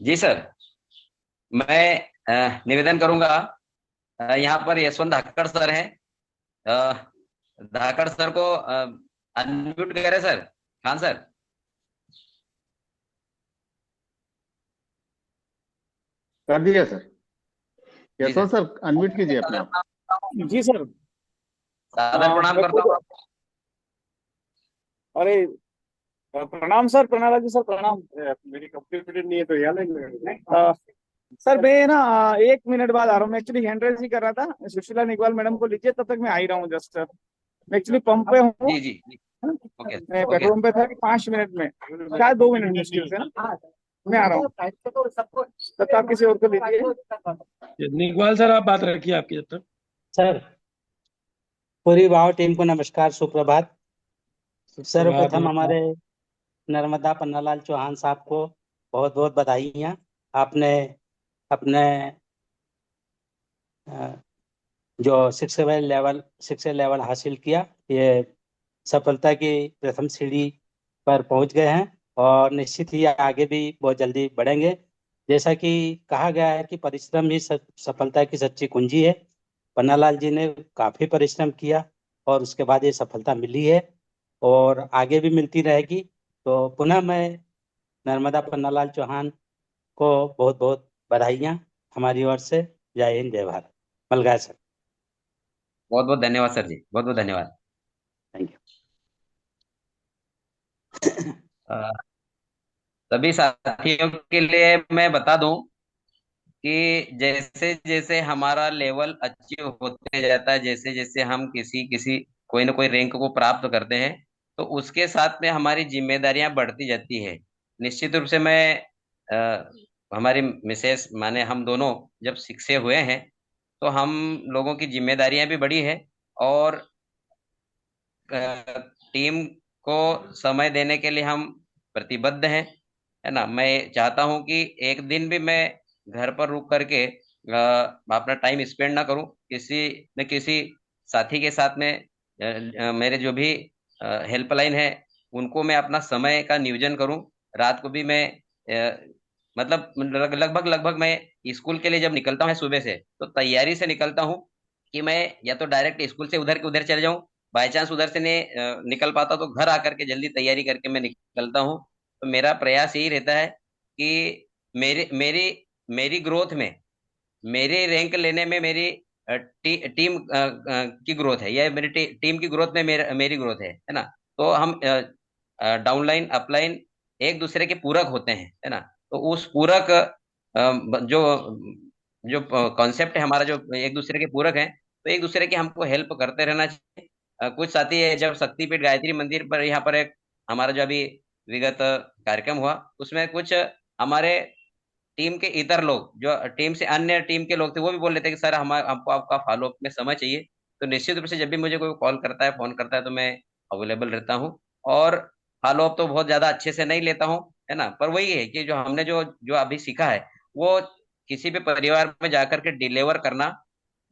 जी सर, मैं निवेदन करूंगा। यहाँ पर यशवंत धाकड़ सर हैं। धाकड़ सर को अनम्यूट करें सर, खान सर। कर दिया सर। जी यशवंत सर। सर अनम्यूट कीजिए अपने आप। जी सर। सादर प्रणाम करता हूँ। अरे प्रणाम सर, प्रणाम जी सर, प्रणाम। मेरी कंप्लीट नहीं है तो याद है। सर मैं ना 1 मिनट बाद आ रहा हूँ। मैं एक्चुअली हैंड रेस ही कर रहा था। सुशीला निगवाल मैडम को लीजिए, तब तक मैं आ ही रहा हूँ जस्ट। मैं एक्चुअली पंप पे हूँ। जी जी जी। ओके मैं ओके। पेट्रोल पे था कि 5 मिनट में, शायद 2 मिनट मुश्किल से ना मैं आ रहा हूँ। तब तक आप किसी और को लीजिए। निगवाल सर आप बात रखिए आपकी जब तक। सर, पूरी वाव टीम को नमस्कार, सुप्रभात। प्रभात सर्वप्रथम नमस्कार। हमारे नर्मदा पन्नालाल चौहान साहब को बहुत बहुत बधाइयाँ। आपने अपने जो शिक्षा लेवल हासिल किया, ये सफलता की प्रथम सीढ़ी पर पहुंच गए हैं और निश्चित ही आगे भी बहुत जल्दी बढ़ेंगे। जैसा कि कहा गया है कि परिश्रम ही सफलता की सच्ची कुंजी है। पन्नालाल जी ने काफी परिश्रम किया और उसके बाद ये सफलता मिली है और आगे भी मिलती रहेगी। तो पुनः मैं नर्मदा पन्नालाल चौहान को बहुत बहुत बधाइयाँ हमारी ओर से। जय हिंद, जय भारत। मलगाय सर। बहुत बहुत धन्यवाद सर जी, बहुत बहुत धन्यवाद। Thank you. अ, सभी साथियों के लिए मैं बता दूं कि जैसे जैसे हमारा लेवल अचीव होते जाता है, जैसे जैसे हम किसी किसी कोई ना कोई रैंक को प्राप्त करते हैं, तो उसके साथ में हमारी जिम्मेदारियां बढ़ती जाती है। निश्चित रूप से मैं हमारी मिसेस माने हम दोनों जब शिक्षे हुए हैं, तो हम लोगों की जिम्मेदारियां भी बढ़ी है और टीम को समय देने के लिए हम प्रतिबद्ध हैं, है ना। मैं चाहता हूं कि एक दिन भी मैं घर पर रुक करके अपना टाइम स्पेंड ना करूं, किसी न किसी साथी के साथ में मेरे जो भी हेल्पलाइन है उनको मैं अपना समय का नियोजन करूं। रात को भी मैं मतलब लगभग लगभग मैं स्कूल के लिए जब निकलता हूँ सुबह से, तो तैयारी से निकलता हूँ कि मैं या तो डायरेक्ट स्कूल से उधर के उधर चले जाऊं, बाई चांस उधर से नहीं निकल पाता तो घर आकर के जल्दी तैयारी करके मैं निकलता हूँ। तो मेरा प्रयास यही रहता है कि मेरे मेरी मेरी ग्रोथ में, मेरे रैंक लेने में मेरी टीम की ग्रोथ है, या मेरी टीम की ग्रोथ में मेरी ग्रोथ है ना। तो हम डाउनलाइन अपलाइन एक दूसरे के पूरक होते हैं, है ना। तो उस पूरक जो जो कॉन्सेप्ट है हमारा, जो एक दूसरे के पूरक हैं, तो एक दूसरे की हमको हेल्प करते रहना चाहिए। कुछ साथी है, जब शक्तिपीठ गायत्री मंदिर पर यहाँ पर एक हमारा जो अभी विगत कार्यक्रम हुआ, उसमें कुछ हमारे टीम के इतर लोग, जो टीम से अन्य टीम के लोग थे, वो भी बोल रहे थे कि सर हम हमको आपका फॉलो अप में समय चाहिए। तो निश्चित रूप से जब भी मुझे कोई कॉल करता है, फोन करता है, तो मैं अवेलेबल रहता हूँ। और फॉलो अप तो बहुत ज्यादा अच्छे से नहीं लेता हूँ, है ना, पर वही है कि जो हमने जो जो अभी सीखा है, वो किसी भी परिवार में जाकर के डिलीवर करना,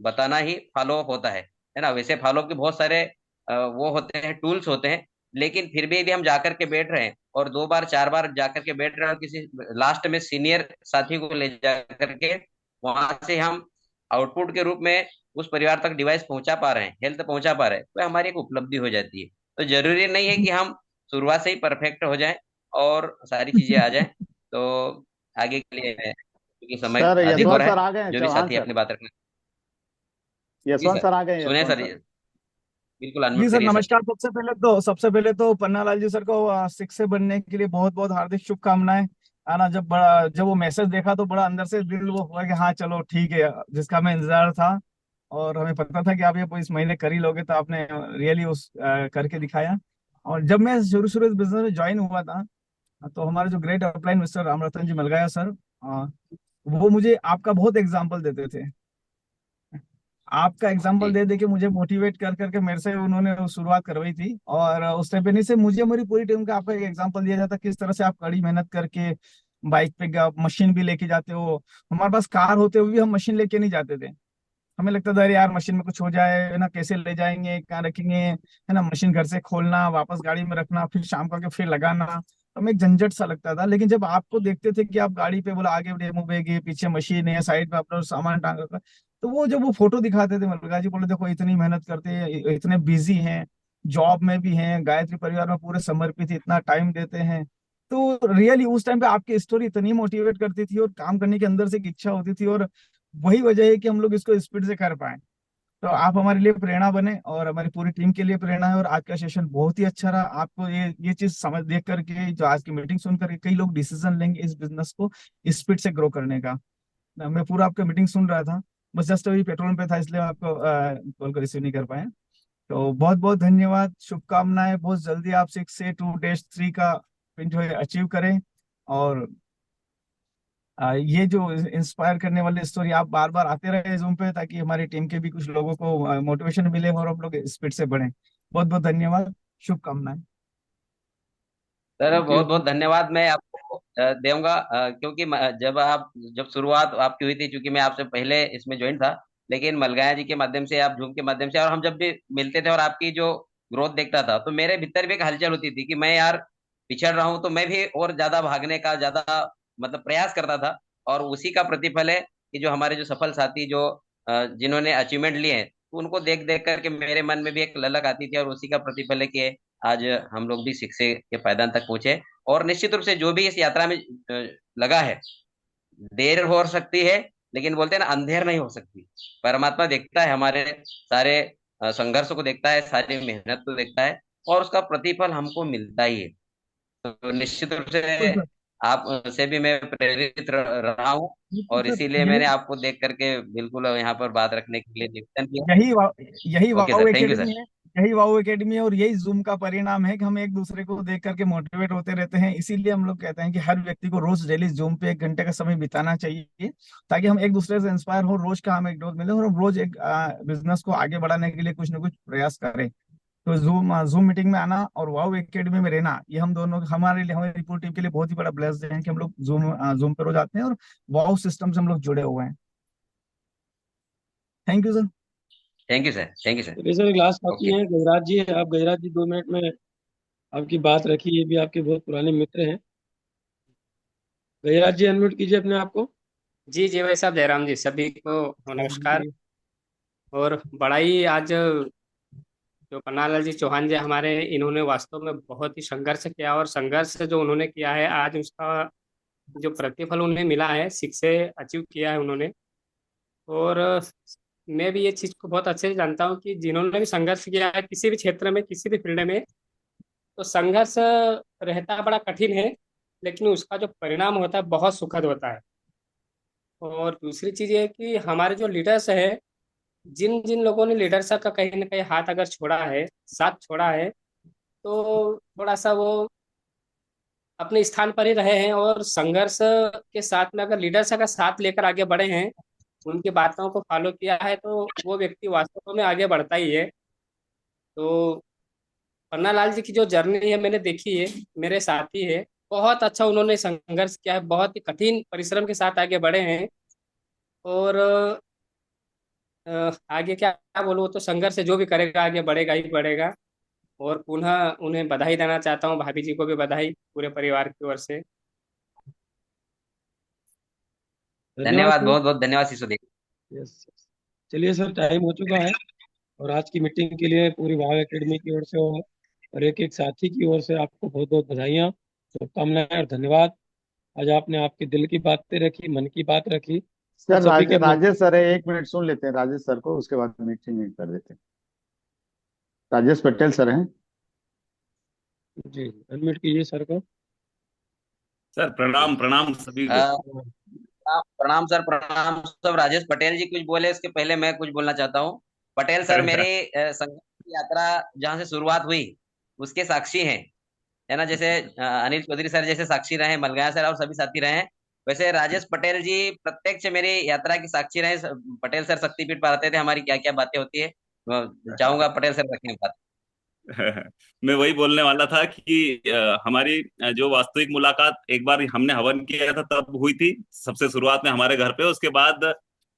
बताना ही फॉलो अप होता है ना। वैसे फॉलो अप के बहुत सारे वो होते हैं, टूल्स होते हैं, लेकिन फिर भी यदि हम जाकर के बैठ रहे हैं और 2 बार 4 बार जाकर के बैठ रहे हैं और किसी लास्ट में सीनियर साथी को ले जाकर के वहां से हम आउटपुट के रूप में उस परिवार तक डिवाइस पहुंचा पा रहे हैं, हेल्थ पहुंचा पा रहे हैं, तो हमारी एक उपलब्धि हो जाती है। तो जरूरी नहीं है कि हम शुरुआत से ही परफेक्ट हो जाएं और सारी चीजें आ जाएं। तो आगे के लिए क्योंकि समय सर अधिक हो यशवंत रहा सर है, आ गए हैं, जो भी चौहान साथी सर। अपनी बात रखना। जी यशवंत सर, सर आ गए हैं, सुने यशवंत सर, सर। बिल्कुल जी अनम्यूट सर, करिए सर। नमस्कार। सबसे पहले तो पन्नालाल जी सर को शिक्षक बनने के लिए बहुत बहुत हार्दिक शुभकामनाएं। आना जब वो मैसेज देखा तो बड़ा अंदर से दिल वो हुआ कि हाँ चलो ठीक है, जिसका हमें इंतजार था और हमें पता था कि आप ये इस महीने कर ही लोगे, तो आपने रियली उस करके दिखाया। और जब मैं शुरू शुरू इस बिजनेस में ज्वाइन हुआ था, तो हमारे जो ग्रेट अपलाइन मिस्टर रामरतन जी मलगाया सर, वो मुझे आपका बहुत एग्जाम्पल देते थे। आपका एग्जाम्पल जी दे दे के मुझे मोटिवेट कर करके मेरे से उन्होंने शुरुआत करवाई थी। और उस टाइम पे नहीं से मुझे मेरी पूरी टीम का आपका एक एग्जाम्पल दिया जाता किस तरह से आप कड़ी मेहनत करके बाइक पे मशीन भी लेके जाते हो। हमारे पास कार होते हुए भी हम मशीन लेके नहीं जाते थे। हमें लगता था अरे यार मशीन में कुछ हो जाए, है ना, कैसे ले जाएंगे, कहाँ रखेंगे, है ना, मशीन घर से खोलना, वापस गाड़ी में रखना, फिर शाम को आके फिर लगाना, तो हमें एक झंझट सा लगता था। लेकिन जब आपको देखते थे कि आप गाड़ी पे बोला आगे डेमो बैग है, पीछे मशीन है, साइड में अपना सामान टांग रखा है, तो वो जब वो फोटो दिखाते थे मल्लिका जी, बोले देखो इतनी मेहनत करते हैं, इतने बिजी हैं, जॉब में भी हैं, गायत्री परिवार में पूरे समर्पित, इतना टाइम देते हैं। तो रियली उस टाइम पे आपकी स्टोरी इतनी मोटिवेट करती थी और काम करने के अंदर से एक इच्छा होती थी, और वही वजह है कि हम लोग इसको स्पीड से कर पाए। तो आप हमारे लिए प्रेरणा बने और हमारी पूरी टीम के लिए प्रेरणा है। और आज का सेशन बहुत ही अच्छा रहा। आपको ये चीज समझ देख करके, जो आज की मीटिंग सुन करके कई लोग डिसीजन लेंगे इस बिजनेस को स्पीड से ग्रो करने का। मैं पूरा आपका मीटिंग सुन रहा था, बस जस्ट अभी पेट्रोल पे था, इसलिए आपको कॉल को रिसीव नहीं कर पाए। तो बहुत बहुत धन्यवाद, शुभकामनाएं, बहुत जल्दी आप 6 से 2-3 का जो है अचीव करें। और ये जो इंस्पायर करने वाली स्टोरी आप बार बार आते रहे जूम पे, ताकि हमारी टीम के भी कुछ लोगों को मोटिवेशन मिले और हम लोग स्पीड से बढ़े। बहुत बहुत धन्यवाद, शुभकामनाएं। Sir, thank you. बहुत बहुत धन्यवाद मैं आपको दूंगा, क्योंकि जब शुरुआत आपकी हुई थी, क्योंकि मैं आपसे पहले इसमें ज्वाइन था, लेकिन मलगाया जी के माध्यम से, आप जूम के माध्यम से, और हम जब भी मिलते थे और आपकी जो ग्रोथ देखता था, तो मेरे भीतर भी एक हलचल होती थी कि मैं यार पिछड़ रहा हूँ, तो मैं भी और ज्यादा भागने का ज्यादा मतलब प्रयास करता था। और उसी का प्रतिफल है कि जो हमारे जो सफल साथी जो जिन्होंने अचीवमेंट लिए हैं, तो उनको देख देख करके मेरे मन में भी एक ललक आती थी, और उसी का प्रतिफल है कि आज हम लोग भी शिक्षे के पायदान तक पहुंचे। और निश्चित रूप से जो भी इस यात्रा में लगा है, देर हो सकती है, लेकिन बोलते हैं ना, अंधेर नहीं हो सकती। परमात्मा देखता है, हमारे सारे संघर्ष को देखता है, सारी मेहनत को देखता है, और उसका प्रतिफल हमको मिलता ही है। तो निश्चित रूप से बिल्कुल सर। आप से भी मैं प्रेरित रहा हूँ, बिल्कुल और सर, इसीलिए मैंने आपको देख करके बिल्कुल यहाँ पर बात रखने के लिए निवेदन किया। यही वा, यही okay wow sir, thank you academy sir. है। यही वाओ एकेडमी है, और यही जूम का परिणाम है कि हम एक दूसरे को देख करके मोटिवेट होते रहते हैं। इसीलिए हम लोग कहते हैं कि हर व्यक्ति को रोज डेली जूम पे 1 घंटे का समय बिताना चाहिए, ताकि हम एक दूसरे से इंस्पायर हो, रोज का हमें एक डोज मिले, और हम रोज एक बिजनेस को आगे बढ़ाने के लिए कुछ ना कुछ प्रयास करें। तो जूम जूम मीटिंग में आना और वाओ एकेडमी में रहना, ये हम दोनों, हमारे लिए, हमारी रिपोर्ट टीम के लिए बहुत ही बड़ा ब्लेस्ड है कि हम लोग जूम पे रोज आते हैं और वाओ सिस्टम से हम लोग जुड़े हुए हैं। Thank you sir. Thank you sir, thank you sir. चलिए सर, एक लास्ट बाकी ओके। है गैराज जी। आप गैराज जी 2 मिनट में आपकी बात रखी, ये भी आपके बहुत पुराने मित्र हैं। गैराज जी, अनम्यूट कीजिए अपने आप को। जी जी भाई साहब, जयराम जी, सभी को नमस्कार। जी। और बड़ा ही आज जो पन्नालाल जी चौहान जी हमारे, इन्होंने वास्तव में बहुत ही संघर्ष किया, और संघर्ष जो उन्होंने किया है, आज उसका जो प्रतिफल उन्हें मिला है, शिक्षे अचीव किया है उन्होंने। और मैं भी ये चीज़ को बहुत अच्छे से जानता हूँ कि जिन्होंने भी संघर्ष किया है किसी भी क्षेत्र में, किसी भी फील्ड में, तो संघर्ष रहता बड़ा कठिन है, लेकिन उसका जो परिणाम होता है बहुत सुखद होता है। और दूसरी चीज़ ये है कि हमारे जो लीडर्स है, जिन जिन लोगों ने लीडरशिप का कहीं ना कहीं हाथ अगर छोड़ा है, साथ छोड़ा है, तो थोड़ा सा वो अपने स्थान पर ही रहे हैं, और संघर्ष के साथ में अगर लीडरशिप का साथ लेकर आगे बढ़े हैं, उनकी बातों को फॉलो किया है, तो वो व्यक्ति वास्तव में आगे बढ़ता ही है। तो पन्नालाल जी की जो जर्नी है मैंने देखी है, मेरे साथी है, बहुत अच्छा उन्होंने संघर्ष किया है, बहुत ही कठिन परिश्रम के साथ आगे बढ़े हैं। और आगे क्या बोलूँ, वो तो संघर्ष से जो भी करेगा आगे बढ़ेगा ही बढ़ेगा। और पुनः उन्हें बधाई देना चाहता हूँ, भाभी जी को भी बधाई पूरे परिवार की ओर से। धन्यवाद धन्यवाद, सर। बहुत बहुत धन्यवाद सिसोदिया। यस। चलिए सर, टाइम हो चुका है, और आज की मीटिंग के लिए पूरी वाव एकेडमी की ओर से और एक एक साथी की ओर से आपको बहुत बहुत बधाइयाँ, शुभकामनाएं और धन्यवाद। आज आपने आपके दिल की बातें रखी, मन की बात रखी, और सर सभी के मन। राजेश सर है, 1 मिनट सुन लेते हैं राजेश सर को, उसके बाद मीटिंग कर देते हैं। राजेश पटेल सर हैं। जी, अनम्यूट कीजिए सर को। सर प्रणाम प्रणाम सभी को। प्रणाम सर, प्रणाम सब। राजेश पटेल जी कुछ बोले, इसके पहले मैं कुछ बोलना चाहता हूँ। पटेल सर मेरी संघर्ष की यात्रा जहाँ से शुरुआत हुई, उसके साक्षी हैं, है ना। जैसे अनिल चौधरी सर जैसे साक्षी रहे, मलगाया सर और सभी साथी रहे हैं, वैसे राजेश पटेल जी प्रत्यक्ष मेरी यात्रा की साक्षी रहे। पटेल सर शक्तिपीठ पर आते थे, हमारी क्या क्या बातें होती है, चाहूंगा पटेल सर रखें बात। मैं वही बोलने वाला था कि हमारी जो वास्तविक मुलाकात एक बार हमने हवन किया था तब हुई थी, सबसे शुरुआत में हमारे घर पे। उसके बाद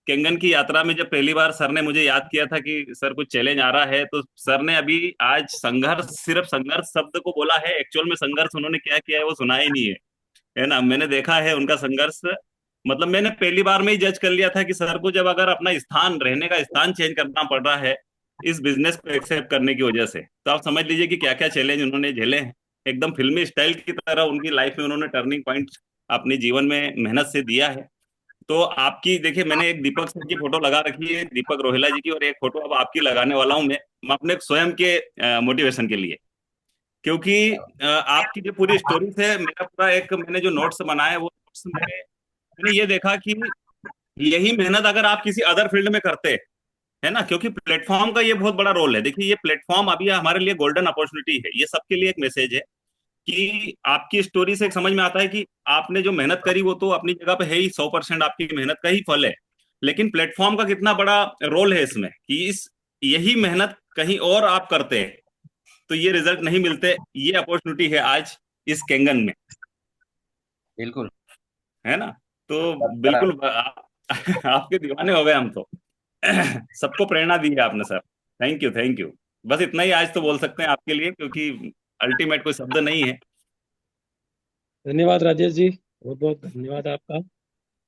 केंगन की यात्रा में जब पहली बार सर ने मुझे याद किया था कि सर कुछ चैलेंज आ रहा है, तो सर ने अभी आज संघर्ष, सिर्फ संघर्ष शब्द को बोला है, एक्चुअल में संघर्ष उन्होंने क्या किया है वो सुना ही नहीं है ना। मैंने देखा है उनका संघर्ष, मतलब मैंने पहली बार में ही जज कर लिया था कि सर को जब अगर अपना स्थान, रहने का स्थान चेंज करना पड़ रहा है इस बिजनेस को एक्सेप्ट करने की वजह से, तो आप समझ लीजिए कि क्या क्या चैलेंज उन्होंने झेले हैं। एकदम फिल्मी स्टाइल की तरह उनकी लाइफ में उन्होंने टर्निंग पॉइंट अपने जीवन में मेहनत से दिया है। तो आपकी देखिए, मैंने एक दीपक सर की फोटो लगा रखी है, दीपक रोहिला जी की, और एक फोटो अब आपकी लगाने वाला हूं मैं अपने स्वयं के मोटिवेशन के लिए। क्योंकि आपकी जो पूरी स्टोरी है, मेरा पूरा एक मैंने जो नोट्स बनाए वो नोट्स में मैंने ये देखा कि यही मेहनत अगर आप किसी अदर फील्ड में करते, है ना, क्योंकि प्लेटफॉर्म का ये बहुत बड़ा रोल है। देखिए ये प्लेटफॉर्म अभी हमारे लिए गोल्डन अपॉर्चुनिटी है, ये सबके लिए एक मैसेज है कि आपकी स्टोरी से एक समझ में आता है कि आपने जो मेहनत करी वो तो अपनी जगह पे है ही, 100% आपकी मेहनत का ही फल है, लेकिन प्लेटफॉर्म का कितना बड़ा रोल है इसमें, कि इस यही मेहनत कहीं और आप करते हैं तो ये रिजल्ट नहीं मिलते। ये अपॉर्चुनिटी है आज इस कैंगन में, बिल्कुल, है ना। तो बिल्कुल आपके दीवाने हो गए हम तो। सबको प्रेरणा दी है आपने sir, thank you thank you. बस इतना ही आज तो बोल सकते हैं आपके लिए, क्योंकि अल्टीमेट कोई शब्द नहीं है। धन्यवाद राजेश जी, बहुत बहुत धन्यवाद आपका।